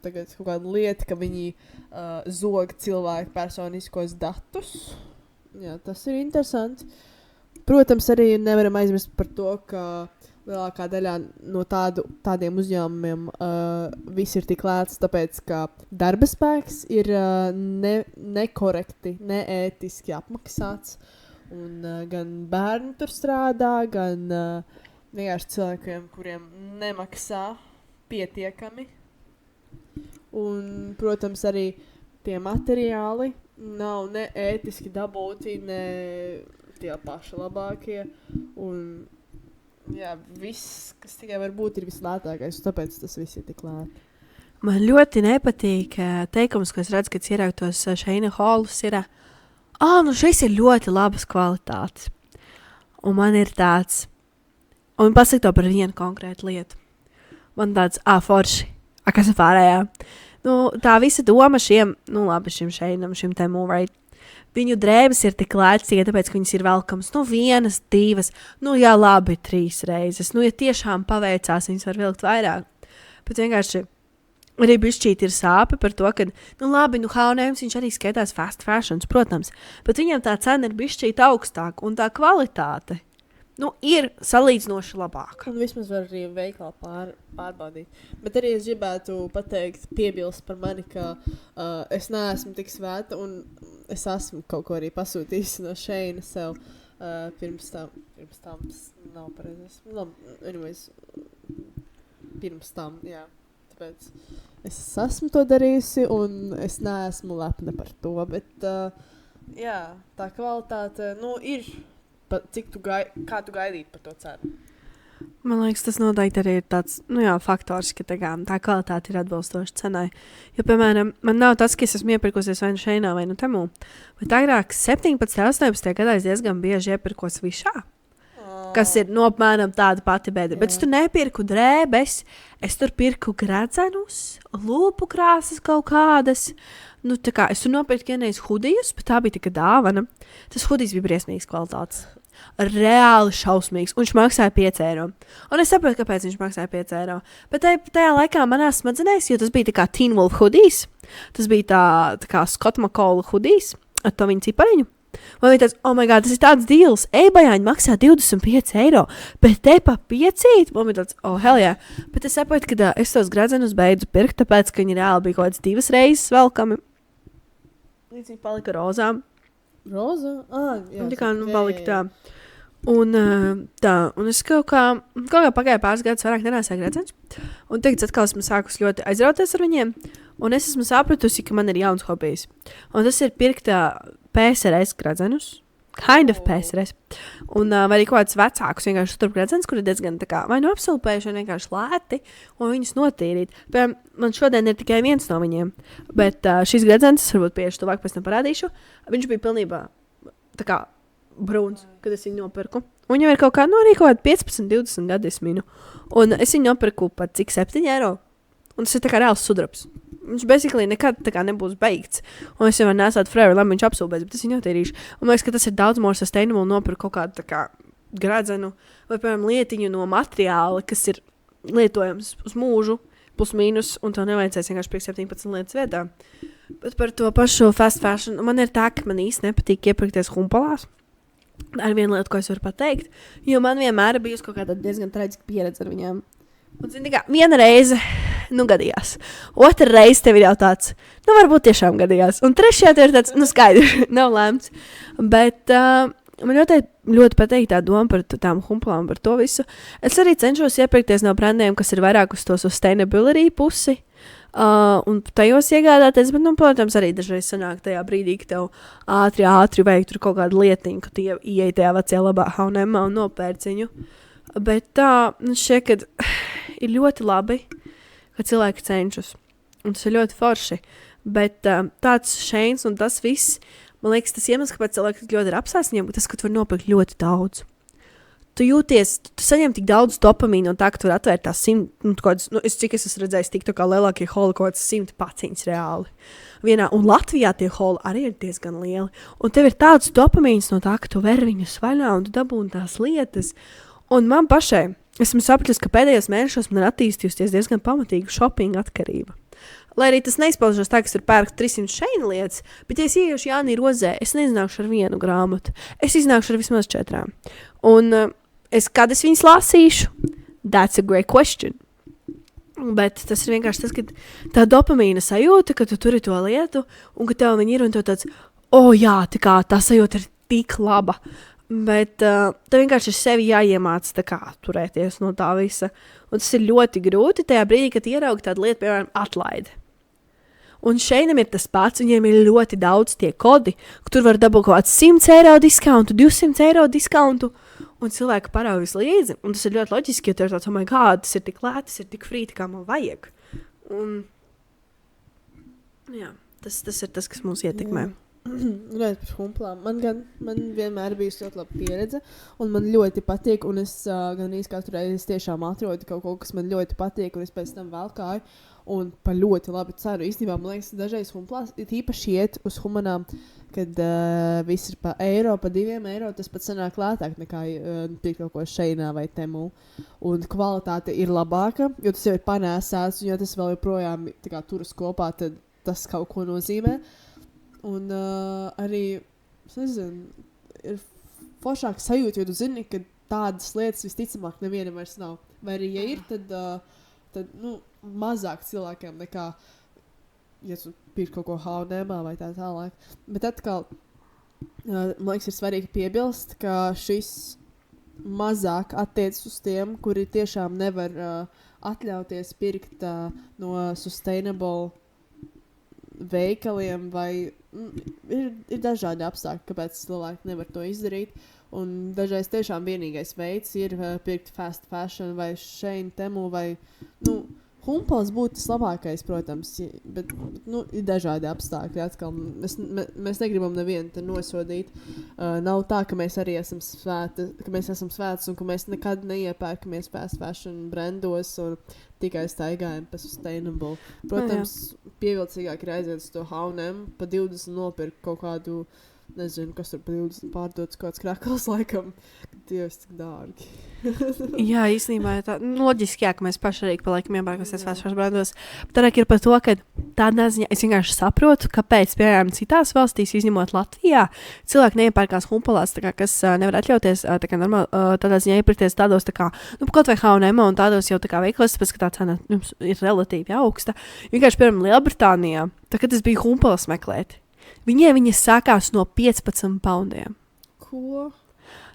tagad kaut kāda lieta, ka viņi zog cilvēku personiskos datus. Jā, tas ir interesanti. Protams, arī nevaram aizmirst par to, ka lielākā daļā no tādiem uzņēmumiem viss ir tik lēts, tāpēc, ka darba spēks ir nekorekti, neētiski apmaksāts. Un gan bērni tur strādā, gan vienkārši cilvēkiem, kuriem nemaksā pietiekami. Un, protams, arī tie materiāli nav ne ētiski dabūti, ne tie paši labākie. Un, jā, viss, kas tikai var būt, ir vislētākais, tāpēc tas viss ir tik lēti. Man ļoti nepatīk teikums, ko es redzu, kad ieraktos Sheina Hallus, ir, nu šis ir ļoti labas kvalitātes. Un man ir tāds, un pasaka to par vienu konkrētu lietu. Man tāds, forši, kas ir pārējā? Nu, tā visa doma šiem Sheinam, šim te Murray. Viņu drēbes ir tik lētas, tikai tāpēc, ka viņas ir velkams, 1, 2, jā, labi, 3 reizes. Ja tiešām paveicās, viņas var vilkt vairāk. Bet vienkārši arī bišķīt ir sāpe par to, ka, labi, H&M viņš arī skaitās fast fashions, protams, bet viņam tā cena ir bišķīt augstāk, un tā kvalitāte, ir salīdzinoši labāka. Un vismaz var arī veiklā pārbaudīt. Bet arī es gribētu piebilst par mani, ka es neesmu tik svēta, un es esmu kaut ko arī pasūtījusi no Sheina sev pirms tam nav pareizes. Anyways, pirms tam, jā. Tāpēc es esmu to darījusi, un es neesmu lepna par to, bet jā, tā kvalitāte, ir... Cik kā tu gaidītu par to cenu? Man liekas, tas noteikti arī ir tāds, faktors, ka tā kvalitāte ir atbilstoša cenai. Jo, piemēram, man nav tas, ka es esmu iepirkusies vai nu Sheinā vai nu Temu, bet agrāk 17, 18 gadā es diezgan bieži iepirkos Vishā, kas ir apmēram tāda pati bedra. Bet es tur nepirku drēbes, es tur pirku gredzenus, lūpu krāsas kaut kādas. Es tur nopirku vienreiz hudijus, bet tā bija tikai dāvana. Tas hudijs bija briesmīgs kvalitātes. Reāli šausmīgs, un viņš maksāja 5 eiro. Un es saprotu, kāpēc viņš maksāja 5 eiro. Bet tajā laikā manās smadzenēs, jo tas bija tā kā Teen Wolf hudijs, tas bija tā kā Scott McCall hudijs, ar to viņa cipariņu. Man bija tāds, oh my god, tas ir tāds deals, bajāņi maksā 25 eiro, bet te pa 5, man bija tāds, oh hell yeah. Bet es saprotu, ka es tos gredzenus beidzu pirkt, tāpēc, ka viņi reāli bija kaut kāds 2 reizes velkami. Līdz viņi palika rozām. Roza? Jā. Un tā kā, palika tā. Un es kaut kā pagāja pāris gadus vairāk nenāsēju gredzens. Un tagad atkal esmu sākus ļoti aizrauties ar viņiem. Un es esmu sapratusi, ka man ir jauns hobijs. Un tas ir pirkt PSRS gredzenus. Kind of PSRS. Un vai arī kaut kāds vecākus vienkārši tur gredzens, kur ir diezgan tā kā vai nu apsulpējuši, vai vienkārši lēti, un viņus notīrīt. Piemēram, man šodien ir tikai viens no viņiem, bet šis gredzens, varbūt pieši tuvāk pēc tam parādīšu, viņš bija pilnībā tā kā brūns, kad es viņu nopirku. Un viņam ir kaut kā, arī kaut kādi 15, 20 gadi es minu. Un es viņu nopirku par cik 7 eiro. Un tas ir tā kā reāls sudrabs. Viņš basically nekad tā kā nebūs beigts. Un es jau varu nesāt forever, lai viņš apsulbēs, bet es viņu notīrīšu. Un man liekas, ka tas ir daudz more sustainable nopirkt kaut kādu tā kā gradzenu vai, piemēram, lietiņu no materiāla, kas ir lietojams uz mūžu, plus mīnus, un to nevajadzēs vienkārši pirkt 17 lietas vietā. Bet par to pašu fast fashion, man ir tā, ka man īsti nepatīk iepirkties humpalās. Tā ir viena lieta, ko es varu pateikt, jo man vienmēr ir bijusi kaut kāda diezgan traģiska pieredze ar viņiem. Un, zini, kā, viena reize, gadījās. Otra reize tev ir jau tāds, varbūt tiešām gadījās. Un trešajā tev ir tāds, skaidrs, nav lēmts. Bet man ļoti patīk tā doma par tām humpalām, par to visu. Es arī cenšos iepirkties no brandiem, kas ir vairāk uz to sustainability pusi. Un tajos iegādāties, bet, protams, arī dažreiz sanāk tajā brīdī, ka tev ātri vajag tur kaut kādu lietiņu, ka tu ieej tajā vecajā labā H&M un nopērciņu. Bet šķiet, ka ir ļoti labi, ka cilvēki cenšas. Un tas ir ļoti forši. Bet tāds Sheins un tas viss, man liekas, tas iemesls, kāpēc cilvēki ļoti ir apsēs viņiem, tas, ka tu vari nopirkt ļoti daudz. Tu jūties, tu saņem tik daudz dopamīnu un tā, ka tu vari atvērt tās 100, cik es esmu redzējis, tik tā kā lielākie holi, kaut kāds 100 paciņas reāli. Un Latvijā tie holi arī ir diezgan lieli. Un tev ir tāds dopamīns no tā, ka tu ver viņus vaļā un tu dabūni tās lietas. Un man pašai, esmu sapratis, ka pēdējos mēnešos man ir attīstījusies diezgan pamatīga shopping atkarība. Lai arī tas neizpaužos tā, ka es tur pērku 300 Sheina lietas, bet ja es ieiešu Jānī Rozē, es neiznākšu ar vienu grāmatu. Es iznākšu ar vismaz 4. Un kad es viņas lasīšu, That's a great question. Bet tas ir vienkārši tas, ka tā dopamīna sajūta, ka tu turi to lietu, un ka tev viņi ir, un tev tāds, jā, tā sajūta ir tik laba. Bet tev vienkārši ir sevi jāiemāc tā kā turēties no tā visa. Un tas ir ļoti grūti tajā brīdī, kad ieraugi tādu lietu, piemēram, atlaidi. Un šeit ir tas pats, viņiem ir ļoti daudz tie kodi, ka tur var dabūt kaut kāds 100 eiro diskontu, 200 eiro diskontu, un cilvēki paraujas līdzi. Un tas ir ļoti loģiski, jo tur ir tāds, oh my god, tas ir tik lēti, tas ir tik free, kā man vajag. Un jā, tas ir tas, kas mūs ietekmē. Runājot par humplām, man vienmēr bijusi ļoti laba pieredze, un man ļoti patīk, un es gan īsti katru reizi tiešām atrodu kaut ko, kas man ļoti patīk, un es pēc tam valkāju, un par ļoti labu cenu. Īstenībā, man liekas, dažreiz humplās ir īpaši iet uz humanām, kad viss ir pa eiro, pa 2 eiro, tas pat sanāk lētāk nekā pirkt kaut ko Šeinā vai Temu. Un kvalitāte ir labāka, jo tas jau ir panēsāts, un ja tas vēl joprojām tā kā turas kopā, tad tas kaut ko nozīmē. Un arī, es nezinu, ir foršāk sajūta, jo tu zini, ka tādas lietas visticamāk nevienam vairs nav. Vai arī, ja ir, tad mazāk cilvēkiem nekā, ja tu pirkt kaut ko H&M vai tā tālāk. Bet atkal, man liekas, ir svarīgi piebilst, ka šis mazāk attiecas uz tiem, kuri tiešām nevar atļauties pirkt no sustainable veikaliem vai ir dažādi apstākļi, kāpēc cilvēki nevar to izdarīt. Un dažreiz tiešām vienīgais veids ir pirkt fast fashion vai Shein, Temu vai, Humpals būtu tas labākais, protams, bet ir dažādi apstākļi. Atkal, mēs negribam nevienu te nosodīt. Nav tā, ka mēs arī esam svētas un ka mēs nekad neiepērkamies fast fashion brandos un tikai staigājam pa sustainable. Protams, pievilcīgāk ir aiziet uz to H&M, pa 20 nopirkt kaut kādu, nezinu, kas tur pa 20 pārdots, kāds krakals laikam, Dievs, cik dārgi. Jā, īstenībā ir tā, loģiski, jā, ka mēs paši arī paliekam iepērkosies fast fashion brandos. Bet arī ir par to, ka tādā ziņā es vienkārši saprotu, kāpēc, piemēram, citās valstīs, izņemot Latvijā, cilvēki neiepērkās humpalās, tā kā, kas nevar atļauties, tā kā normāli, tādā ziņā iepirkties tādos, tā kā, kaut vai H&M un tādos jau tā kā veiklos, tāpēc, ka tā cena ir relatīvi augsta. Vienkārši, piemēram, Lielbritānijā, tā kad es biju humpalas meklēt, viņas sākās no 15 poundiem. Ko?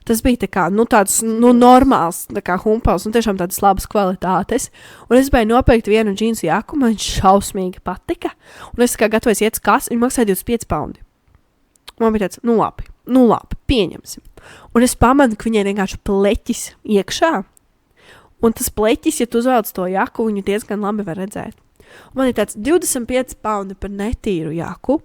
Tas bija tā kā, tāds, normāls, tā kā humpals, un tiešām tādas labas kvalitātes. Un es biju nopirkt vienu džīnsu jaku, man viņš šausmīgi patika. Un es kā gatavojos iet uz kasi, viņi maksāja 25 poundi. Man bija tāds, labi, pieņemsim. Un es pamanu, ka viņai vienkārši pleķis iekšā. Un tas pleķis, ja tu uzvelc to jaku, viņu diezgan labi var redzēt. Un man ir tāds 25 poundi par netīru jaku.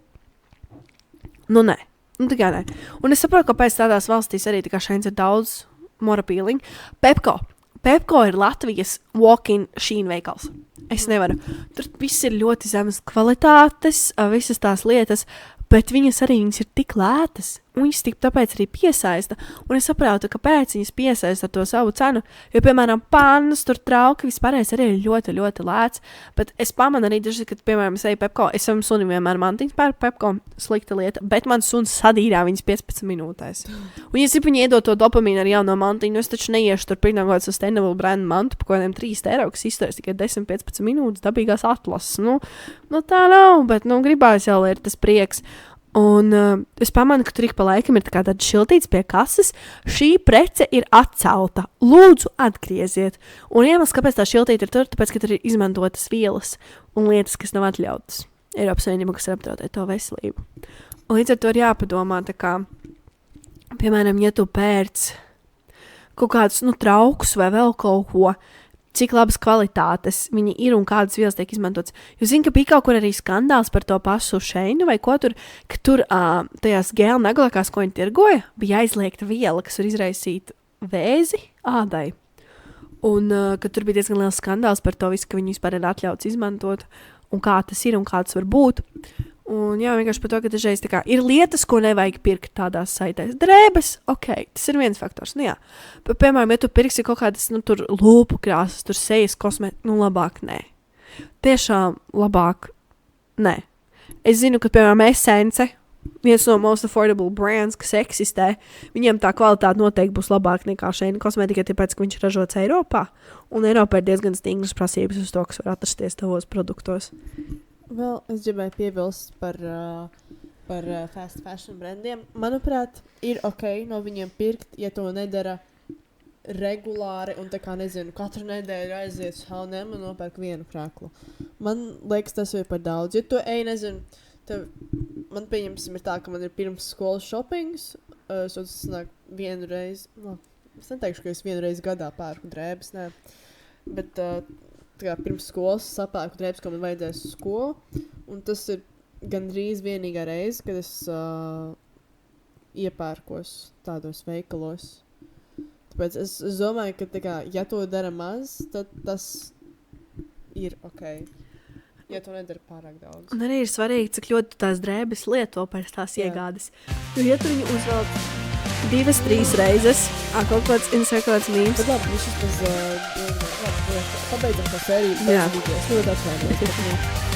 Nē. Tikai nē. Un es saprotu, kāpēc tādās valstīs arī tā kā šeit ir daudz more appealing. Pepko ir Latvijas walk-in Shein veikals. Es nevaru. Tur viss ir ļoti zemes kvalitātes, visas tās lietas, bet viņas ir tik lētas. Viņas tāpēc arī piesaista. Un es saprotu, kāpēc viņas piesaista ar to savu cenu. Jo, piemēram, pannas, tur trauki, vispārējais arī ir ļoti, ļoti lēts. Bet es pamanu arī daži, kad, piemēram, es eju Pepko, es savam sunim vienmēr mantiņas pērku Pepko, slikta lieta, bet man suns sadīrā viņas 15 minūtēs. Un, ja es gribu viņi iedot to dopamīnu ar jauno mantiņu, es taču neiešu tur pirmā kaut kāds sustainable brand mantu par kaut kādiem 3 eiro, kas izturēs tikai 10-15 minūtes dabīgās atlases. Tā nav, bet, gribās jau ir tas prieks. Un es pamanu, ka tur ik pa laikam ir tāda šiltīts pie kases. Šī prece ir atcelta. Lūdzu, atgrieziet. Un iemesls, kāpēc tā šiltīta ir tur, tāpēc, ka tur ir izmantotas vielas un lietas, kas nav atļautas Eiropas Savienībā, kas apdraudē to veselību. Un līdz ar to ir jāpadomā, tā kā, piemēram, ja tu pērc kaut kādus traukus vai vēl kaut ko, cik labas kvalitātes viņi ir un kādas vielas tiek izmantotas. Jūs zināt, ka bija kaut kur arī skandāls par to pašu Sheinu vai ko tur, ka tur tajās gēlu naglakās, ko viņi tirgoja, bija aizliegta viela, kas var izraisīt vēzi ādai. Un ka tur bija diezgan liels skandāls par to visu, ka viņi vispār ir atļauts izmantot un kā tas ir un kā tas var būt. Un jā, vienkārši par to, ka dažreiz tā kā ir lietas, ko nevajag pirkt tādās saitēs. Drēbes, tas ir viens faktors. Jā. Bet, piemēram, ja tu pirksi kaut kādas, tur lūpu krāsas, tur sejas kosmētikas, labāk nē. Tiešām labāk nē. Es zinu, ka, piemēram, Essence, viens no most affordable brands, kas eksistē, viņiem tā kvalitāte noteikti būs labāka nekā Shein kosmētika, tāpēc, ka viņš ir ražots Eiropā. Un Eiropā ir diezgan stingras prasības uz to, kas var atrasties tavos produktos. Vēl es gribēju piebilst par fast fashion brandiem. Manuprāt, ir ok no viņiem pirkt, ja to nedara regulāri un tā kā, nezinu, katru nedēļu aiziet uz H&M un nopērk vienu krāklu. Man liekas, tas ir par daudz. Ja tu nezinu, man pieņemsim ir tā, ka man ir pirms skolas shoppings, so tas nāk vienu reizi, es neteikšu, ka es vienu reizi gadā pērku drēbes, nē, bet tā kā pirms skolas sapērku drēbes, ko man vajadzēs uz skolu, un tas ir gandrīz vienīgā reize, kad es iepērkos tādos veikalos. Tāpēc es domāju, ka tā kā, ja to dara maz, tad tas ir ok. Ja to nedara pārāk daudz. Un arī ir svarīgi, cik ļoti tu tās drēbes lieto pēc tās iegādes. Jo, ja tu viņu uzvelc 2-3 reizes, kaut kāds insekāts mīms. Bet labi, viņš pabeidzam tā sēriju. Jā. Es ļoti atvainojos.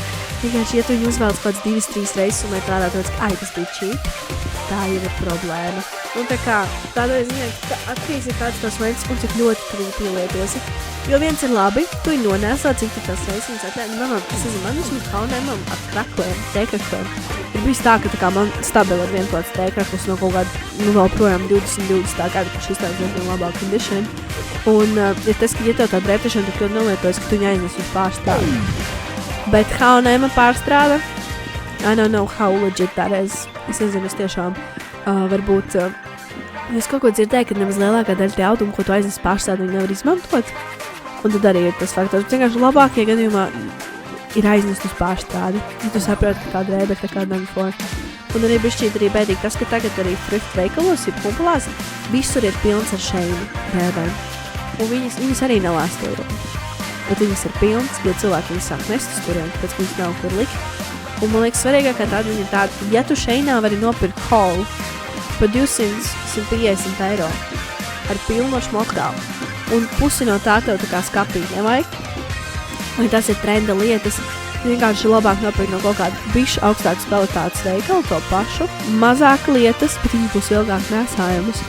Vienkārši, ja tu viņu uzvelc kāds 2-3 reizes un tādā tāds, ka tas bija cheap, tā jau ir problēma. Un tā kā, tādā ziņā, ka atkarīgs ir kāds tās veids un cik ļoti tu viņu pielietosi. Jo viens ir labi, tu viņu nonēsā, cik tu tās reizes atļauj. Man vismaz H&M ar krakliem, tēkrakliem. Ir bijis tā, ka man stabili ir viens tāds tēkraklis no kaut kāda, vēl projām 20 tā gada, ka šis tāds diezgan labā condition. Un ir tas, ka ja tev tā drēbtašana tik ļoti nolietojas, ka tu viņu aiznes uz pārstrādi. Bet H&M pārstrāda, I don't know how legit that is. Es nezinu, es tiešām varbūt, es kaut ko dzirdēju, ka nemaz lielākā daļa tie audumi, ko tu aiznes pārstrādi, viņi nevar izmantot. Un tad arī ir tas faktors. Vienkārši labākie gadījumā ir aiznest uz pārstrādi. Ja tu saproti, ka tā drēbe ir tā kā done for. Un arī bišķīt arī bēdīgi tas, ka tagad arī thrift veikalos, ja pumpulās, visur ir pilns ar Shein drēbēm. Un viņas arī nelēst eiro. Bet viņas ir pilns, jo cilvēki viņas sāk nest uz turien, tāpēc viņas nav kur likt. Un man liekas svarīgākā tāda viņa tāda, ka ja tu Sheinā vari nopirkt haul par 200-150 eiro ar pilno šmoktālu, un pusi no tā tev tā kā skapīgi nevajag, un tas ir trenda lietas, vienkārši labāk nopirkt no kaut kāda bišķi augstākas kvalitātes veikala to pašu, mazāk lietas, bet viņi būs ilgāk nesājumus,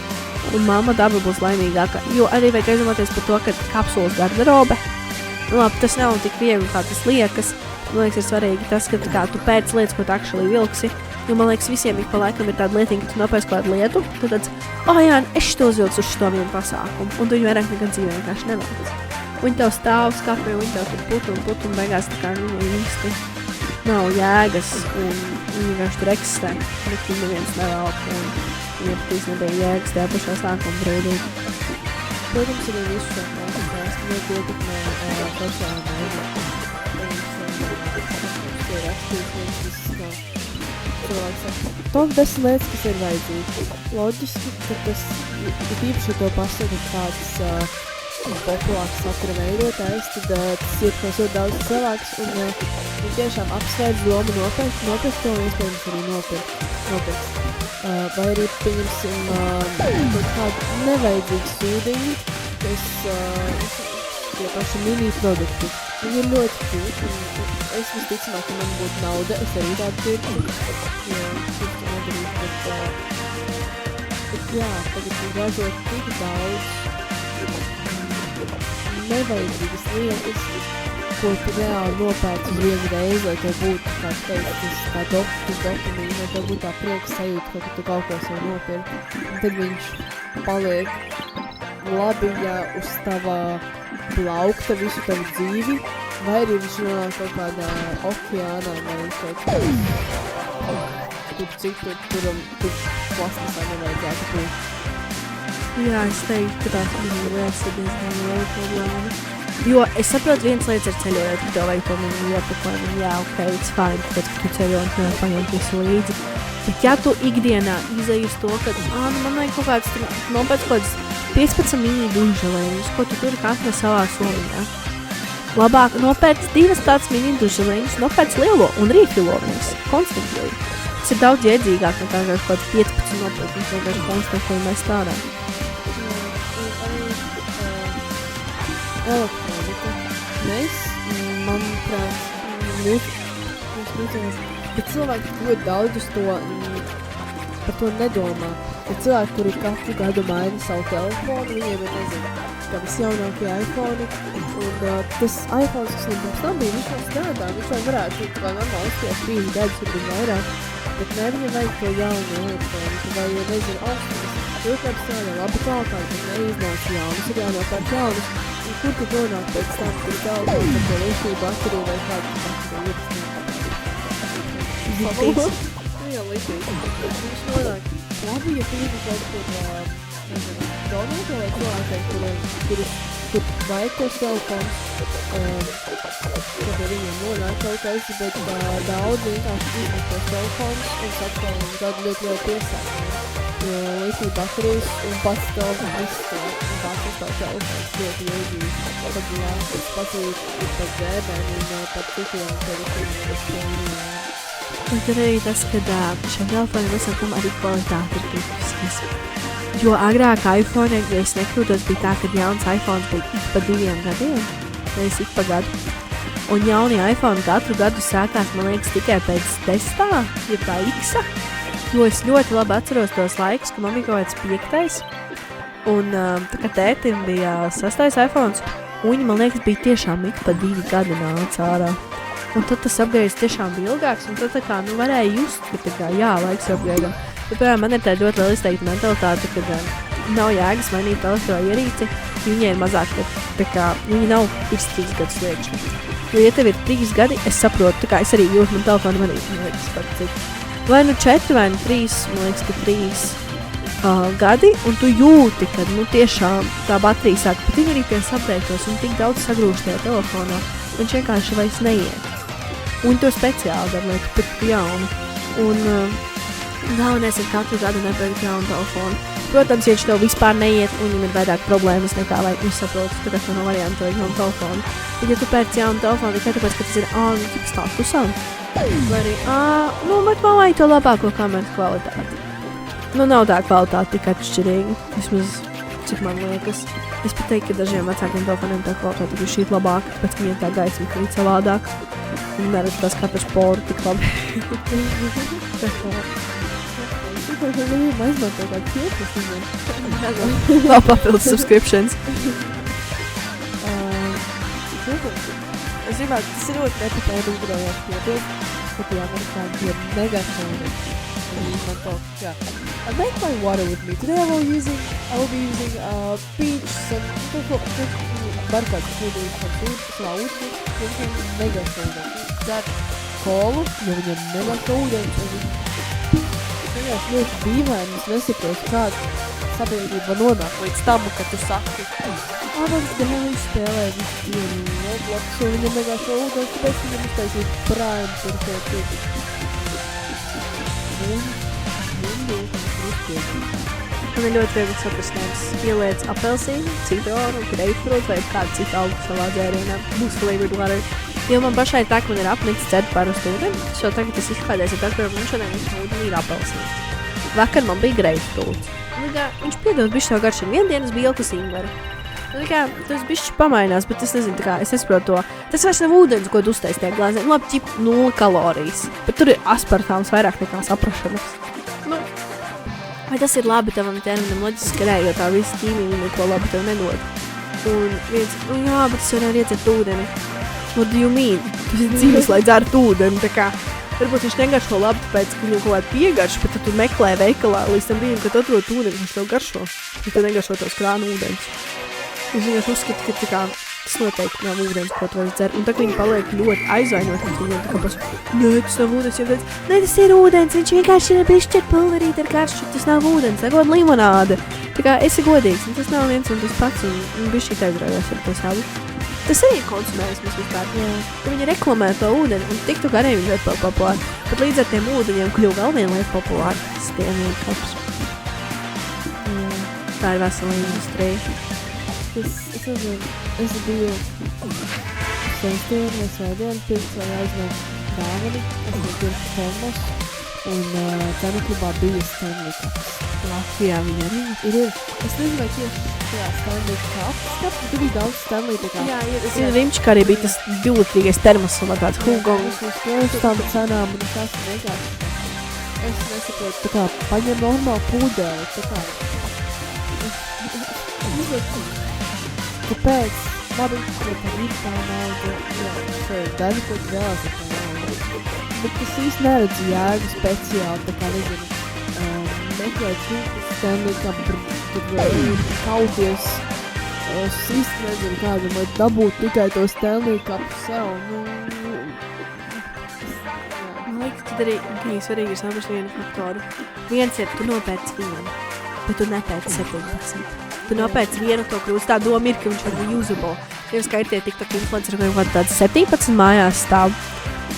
un mamma daba būs laimīgāka, jo arī vajag aizdomāties par to, ka kapsulas garderobe, labi, tas nav tik viegli, kā tas liekas. Man liekas, ir svarīgi tas, ka kā, tu pēc lietas, ko tu actually vilksi, jo man liekas, visiem ik pa laikam ir tāda lietiņa, ka tu nopērci kādu lietu, tad tāds, jā, es to uzvilksu uz šo vienu pasākumu, un tu viņu vairāk nekad dzīvē vienkārši nevēlas. Viņi tev stāv skapī, viņi tev tur put un beigās tā kā viņi īsti nav jēgas, un viņi vienkārši tur eksistē, bet viņi neviens nevelk, un viņi patīs nebija jēgas tajā pašā sākuma brīdī. Protams, arī visu šo mēs ļoti ietekmē pašām mēģināt. Top 10 lietas, kas ir vajadzīgi. Loģiski, ka tas ir īpaši to pasaka kāds populārs satura veidotājs, tad tas ietekmēs ļoti daudz cilvēks un tiešām apsvērts domu nopirkt to un iespējams arī nopirkt. Vai arī pieņemsim kādu nevajadzīgu sūdiņu, kas tie paši mini produkti. Viņi ir ļoti cūti, un es visticamāk, ka man būtu nauda, es arī tādu pirku, jo pirku nedarīt, bet jā, tagad ir ražot tik daudz nevajadzīgas lietas, ko tu reāli nopērc uz vienu reizi, lai tev būtu, kā teikt, tā dopamīna, lai tev būtu tā prieks sajūta, ka tu kaut ko sev nopirki, un tad viņš paliek labi, ja uz tava plaukta visu tavu dzīvi, vai arī viņš nonāk kaut kādā okeānā, vai kaut kur citur, tur plasmasā nevajadzētu būt. Jā, es teiktu, ka tās lietas ir diezgan liela problēma. Jo es saprotu viens lietas ar ceļojot, ka tev vajag to mini iepakojumu, jā, ok, it's fine, tāpēc, ka tu ceļojot nevar paņemt visu līdzi. Bet ja tu ikdienā izēji uz to, ka, man vajag kaut kāds, man pēc kaut kāds 15 mini duželēņus, ko tu turi katra savā somiņā. Labāk nopērc 2 tāds mini duželēņus, nopērc lielo un rīfilo viņus, konstantly. Tas ir daudz iedzīgāk nekā kaut kāds 15 nopērc, un vienkārši konstantly mēs tādā. Elektronika. Mēs, manuprāt, bet cilvēki ļoti daudz uz to par to nedomā. Ir cilvēki, kuri katru gadu maina savu telefonu, viņiem ir, nezinu, kā visjaunākie iPhone, un tas iPhone, kas viņam pirms tam bija, viņš vēl strādā, viņš vēl varētu kā normāli uzties 3 gadus, varbūt vairāk, bet ne, viņam vajag to jaunu iPhone, vai, nezinu, austumas, ilgāk strādā labi kvalitāti, bet neiznāca jaunus, ir jānopērk jaunus, un kur tu nonāk pēc tam, kur telefonu, par to lišķību bateriju vai kādu bateriju ir. Jā, līdzīgi. Viņš nonāk. Labi, ja tu gribi kaut kur, nezinu, donēt vai cilvēkiem, kur vajag tos telefons, kad ar viņiem nonāk kaut kas, bet daudz vienkārši izmet tos telefons un saka, tādu ļoti lielu piesākumu. Jo līdzīgi baterijas un pats telefons izstāv, un pats izstāv telefons ļoti ilgi. Tad jā, tas pats ir pat dzēbēm un pat citiem telefoniem. Un tur arī tas, ka šiem telefoniem visam arī kvalitāte ir kritiskas. Jo agrāk iPhone, ja es nekļūdos, bija tā, ka jauns iPhone bija ik pa 2 gadiem, nevis ik pa gadu. Un jaunie iPhone katru gadu sākās, man liekas, tikai pēc 10, ja tā X-a. Jo es ļoti labi atceros tos laikus, ka man bija kaut kāds 5. Un tā kā tētim bija 6. iPhone, un viņi, man liekas, bija tiešām ik pa 2 gadi nāca ārā. Un tad tas upgrades tiešām bija ilgāks, un tad tā kā, varēja just, ka tā kā, jā, laiks upgrade. Bet, piemēram, man ir tā ļoti liela izteikta mentalitāte, kad nav jēgas mainīt elektroierīci, viņai ir mazāk, tā kā, viņi nav virs 3 gadus liekšņi. Jo, ja tev ir 3 gadi, es saprotu, tā kā es arī jūtu, man telefonu man liekas par cik. Vai 4 vai 3, man liekas, ka 3 gadi, un tu jūti, ka, tiešām tā baterija sāk, bet viņi arī tie upgradeos un tik daudz sagrūž tajā telefonā, viņš vienkārši vairs neiet. Un to speciāli dara, lai tu pirktu jaunu. Un galvenais ir katru gadu nepērkt jaunu telefonu. Protams, ja viņš tev vispār neiet un viņam ir vairāk problēmas nekā, lai viņš saprotu, ka tas nav variantu vajag jaunu telefonu. Tad, ja tu pērci jaunu telefonu, tikai tāpēc, ka tas ir tik statusam, vai arī, bet man vajag to labāko kameras kvalitāti. Nav tā kvalitāte tik atšķirīga, vismaz, cik man liekas. Es pat teiktu, ka dažiem vecākiem telefoniem tā kvalitāte ir šī labāka, pēc ka viņiem tā gaisma krīt savādāk. Un neredz tās katrs poru tik labi. Viņam aizmanto kādu filtras viņam. Vēl papildus subscriptions. Es gribētu, tas ir ļoti nepatēri uzgrājās piebilst, ka tie amerikāņi ir negafoni. Make my water with me. Today I will be using peach, some barkāds ūdens savā ūdeni, jo viņiem negasa ūdens. Dzer kolu, jo viņiem negasa ūdens. Vienkārši ļoti dīvaini, es nesaprotu, kāda sabiedrība nonāk līdz tam, ka tu saki, mans dēlis spēlē visu dienu Roblox, un viņam negasa ūdens, tāpēc viņam iztaisīt Prime par to tieki. Man ir ļoti viegli saprast, ieliec apelsīnu, citronu, greipfrutu vai kādu citu augu savā dzērienā, būs flavored water. Jo man pašai tā, ka man ir apnicis dzert parastu ūdeni, so tagad es izklādēs ar daktaru, un šodien viņš ūdeni ir apelsīns. Vakar man bija greipfruts. Viņš piedod bišķi savu garšu, un vienas bija ilkas ingvera. Tas bišķi pamainās, bet es nezinu, es nesaprotu to. Tas vairs nav ūdens, ko tu uztais tajā glāzē. Labi, ķip 0 kalorijas, bet tur ir aspartāms vairāk nekā saprašanas. Vai tas ir labi tavam ķermenim loģiski, ka jo tā visa ķīmija neko labi tev nedod. Un viens, jā, bet es jau nevaru iedzert ūdeni. What do you mean? Tas ir dzīves, lai dzertu ūdeni, tā kā. Varbūt viņš negaršo labi, tāpēc, ka viņam kaut kāda piegarša, bet tu meklē veikalā līdz tam brīdim, kad atrod ūdeni, viņš tev garšo. Ja tu negaršo tos krānu ūdens. Es vienkārši uzskatu, ka tā kā tas noteikti nav ūdens, ko tu vajag dzert. Un tā, ka viņi paliek ļoti aizvainot, un viņiem tā kā pas, nē, tas nav ūdens, jau teic, nē, tas ir ūdens, viņš vienkārši ir bišķi ar pulverīt ar garšu, tas nav ūdens, tagad limonāde. Tā kā esi godīgs, un tas nav viens un tas pats, un bišķi aizraujās ar to savu. Tas arī ir konsumērisms vispār. Ja viņi reklamē to ūdeni, un TikTok arī viņi ļoti populāri. Pat līdz ar tiem ūdeņiem kļuva vēl viena lieta populāri. Tas tiem vienkārši. Tā ir vesela industrija. Es biju sestdienu vai svētdienu pirms vai aizvērt dāvani. Es biju pirms Formos, un cenuklubā bija Stanley Cups. Latvijā viņa arī ir. Es nezinu, vai tieši tajā Stanley Cups, bet tu bija daudz Stanley tā kā. Jā, es Rimčikā arī bija tas 2-litrīgais termos un tāds Hugongs. Es uz tām cenām, un es esmu vienkārši Es nesaprotu, tā kā paņem normālu pūdeli, tā kā. Kāpēc? Labi, ka tā ir tā nauda, jā, daži kaut vēlas ar tā naudu. Bet es īsti neredzu jēgu speciāli, tā kā nezinu, meklēt filmas Stanley Cup, tur kauties. Es īsti nezinu kādam, lai dabūt tikai to Stanley Cup sev, Man liekas, tad arī svarīgi ir saprast vienu faktoru. Viens ir, tu nopērci vienu, bet tu nepērci 17. Tu nopērci vienu to krūzi, tā doma ir, ka viņš var būt usable. Jums kā ir tie TikTok influenceri, kaut kāds tāds 17 mājās stāv.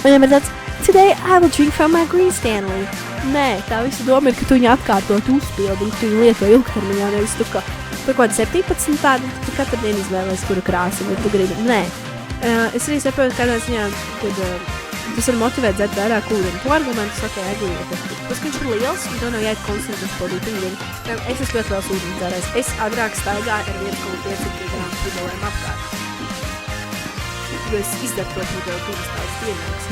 Viņam ir tāds, today I will drink from my green Stanley. Nē, tā visa doma ir, ka tu viņu atkārtot uzpildi, un tu viņu lieto ilgtermiņā, nevis tu, ka par kaut kādu 17 tādu, tu katru dienu izvēlēs, kuru krāsu, vai tu gribi. Nē. Es arī saprotu, kādā ziņā, kad tas var motivēt dzert vairāk ūdeni. To argumentu saka eglieta. Tas, ka viņš ir liels, un to nav jāiet konstanti uzpildīt ūdeni. Es esmu ļoti liels ūdeni dzērējs. Es agrāk staigāju ar 1,5 kg pudelēm apkārt. Jo es izdaru to pudeli divas tādas dienākas.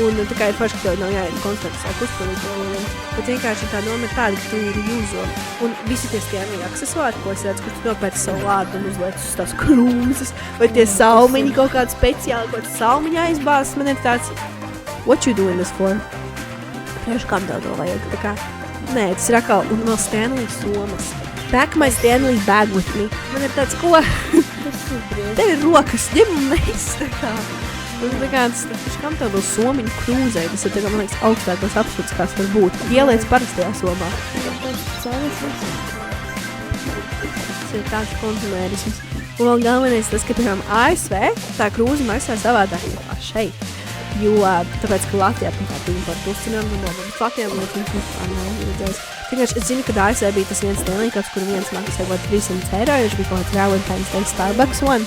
Un tā kā ir forši, ka tev nav jāiet konstanti sāk uzpildīt to ūdeni. Bet vienkārši tā doma ir tāda, ka tu ir jūzo. Un visi tie Stanley aksesuāri, ko es redzu, ka tu nopērci savu lādu un uzliec uz tās krūzes, vai tie salmiņi kaut kādi speciāli, kaut kāds salmiņi aizbāzes, man ir tāds, what you doing this for? Priekš kam tev to vajag? Tā kā, nē, tas ir atkal, un vēl Stanley somas. Pack my Stanley bag with me. Man ir tāds, ko? Tev ir rokas, ņem un nes, tā kā. Un tā kā, tas kam tev vēl somiņu krūzē, tas ir, tā kā, man liekas, augstākos absurds, kāds var būt. Ieliec parastajā somā. Tas ir tāds konzumērisms. Un vēl galvenais tas, ka, piemēram, ASV tā krūze maksā savādāk nekā šeit. Jo, tāpēc, ka Latvijā, pirmkārt, importu uzcinām, bet Latvijā man liekas, vispār nav redzējis. Vienkārši, es zinu, ka ASV bija tas viens Stanley Cups, kuru viens maksā kaut 300 eiro, jo viņš bija kaut kāds Valentine's Day Starbucks one.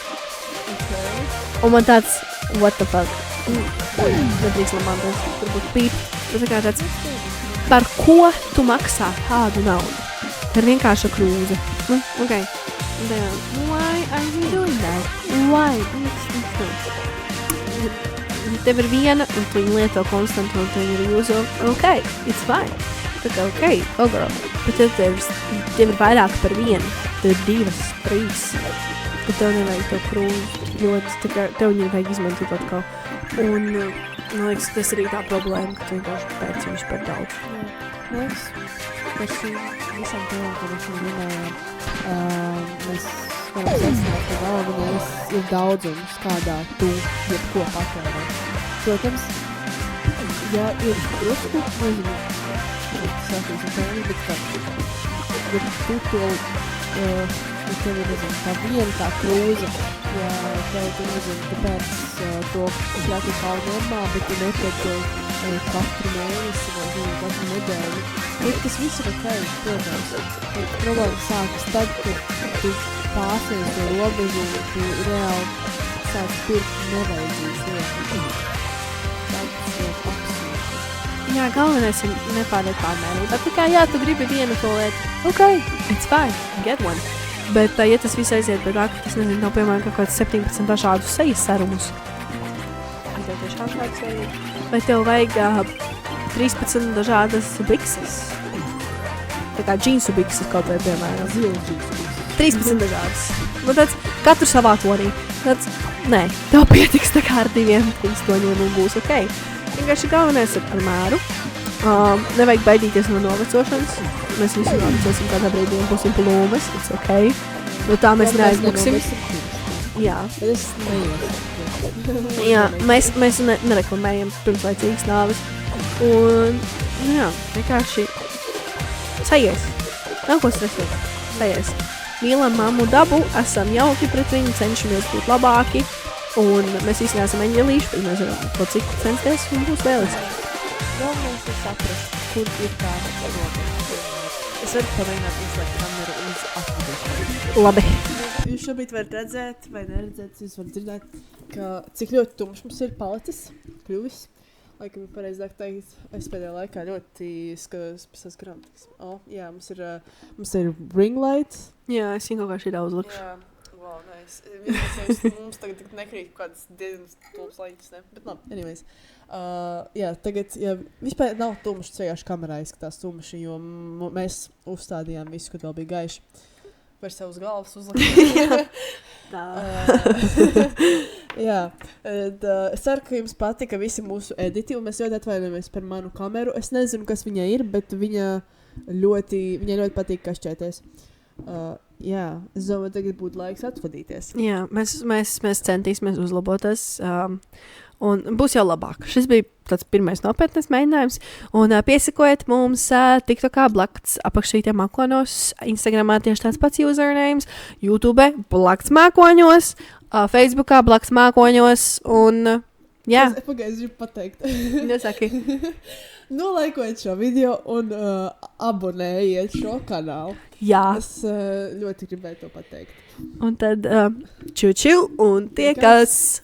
Un man tāds, what the fuck? Nedrīkst man tas, turbūt pīp. Tā kā tāds, par ko tu maksā tādu naudu? Par vienkārša krūze. Ok. Why are you doing that? Why? Tev ir viena, un tu viņu lieto konstantu, un tu viņu ir jūzo. Ok, it's fine. Tā kā ok, go girl. Bet tev ir vairāk par vienu. Tev ir 2, 3. Bet tev nevajag to krūzi ļoti, tā kā tev viņu vajag izmantot atkal. Un, man liekas, tas arī tā problēma, ka tu vienkārši pēc viņš par daudz. Man liekas, par visam tēmām, ko mēs runājām, mēs varam secināt, ka galvenais ir daudzums, kādā tu jebko patērē. Protams, ja ir drusku, nezinu, sākums un tēmī, bet tu to, ja tev ir, nezinu, tā viena tā krūze, ja tev, tu nezinu, tu pēc to, kas jātiek kā normāli, bet tu nepēc to katru mēnesi vai katru nedēļu. Tas viss ir ok, protams. Problēma sākas tad, kad tu pārsniedz to robežu un tu reāli sāc pirkt nevajadzīgas lietas. Tas ir absolūti. Jā, galvenais ir nepārliek pārmērība. Bet tikai, jā, tu gribi vienu to lietu. Ok, it's fine, get one. Bet, ja tas viss aiziet pie tā, ka tas, nezinu, nav, piemēram, kaut kāds 17 dažādus sejas serumus. Vai tev tiešām šāds vajag? Vai tev vajag 13 dažādas bikses? Tā kā džinsu bikses kaut vai, piemēram. Zilas džinsu. 13 dažādas. Man tāds, katru savā tonī. Tāds, nē, tev pietiks tā kā ar 2 pilstoņiem un būs ok. Vienkārši galvenais ir ar mēru. Nevajag baidīties no novecošanas. Mēs visi novecosim kādā brīdī un būsim plūmes. It's ok. No tā mēs neaizbuksim. Jā. Bet es neiesaku. Jā, mēs nereklamējam pirmslaicīgas nāves. Un, jā, vienkārši sajies. Nav ko stresēt. Sajies. Mīlam mammu dabu, esam jauki pret viņu, cenšamies būt labāki. Un mēs visi neesam eņģelīši, bet mēs varam to citu censties un būs lieliski. Galvenais ir saprast, kur ir tā robeža. Es varu pamēģināt izslēgt kameru uz atpakaļ. Labi. Jūs šobrīd varat redzēt vai neredzēt, jūs varat dzirdēt, ka cik ļoti tumšs mums ir palicis, kļuvis. Laikam ir pareizāk teikt, es pēdējā laikā ļoti skatos pēc tās grāmatas. Jā, mums ir ring light. Jā, es viņu kaut kā šī daudz likšu. Jā, wow, nē, Mums tagad nekrīt kādas dienas tūpas laikas, ne? Bet labi, anyways. Jā, tagad, vispār nav tumšs, vienkārši kamerā izskatās tumši, jo mēs uzstādījām visu, kad vēl bija gaiši. Var savus galvas uzlikt. Jā. Es ceru, ka jums patika visi mūsu editi, un mēs ļoti atvainojamies par manu kameru. Es nezinu, kas viņai ir, bet viņai ļoti patīk kašķēties. Jā, es domāju, tagad būtu laiks atvadīties. Jā, mēs centīsimies uzlaboties. Un būs jau labāk. Šis bija tāds pirmais nopietnas mēģinājums. Un piesakojiet mums TikTokā Blakts apakšītiem mākoņos, Instagramā tieši tāds pats usernames, YouTube Blakts mākoņos, Facebookā Blakts mākoņos un jā. Pagaidzi, gribu pateikt. Nesaki. Nolaikojiet šo video un abonējiet šo kanālu. Jā. Es ļoti gribēju to pateikt. Un tad ču un tiekas.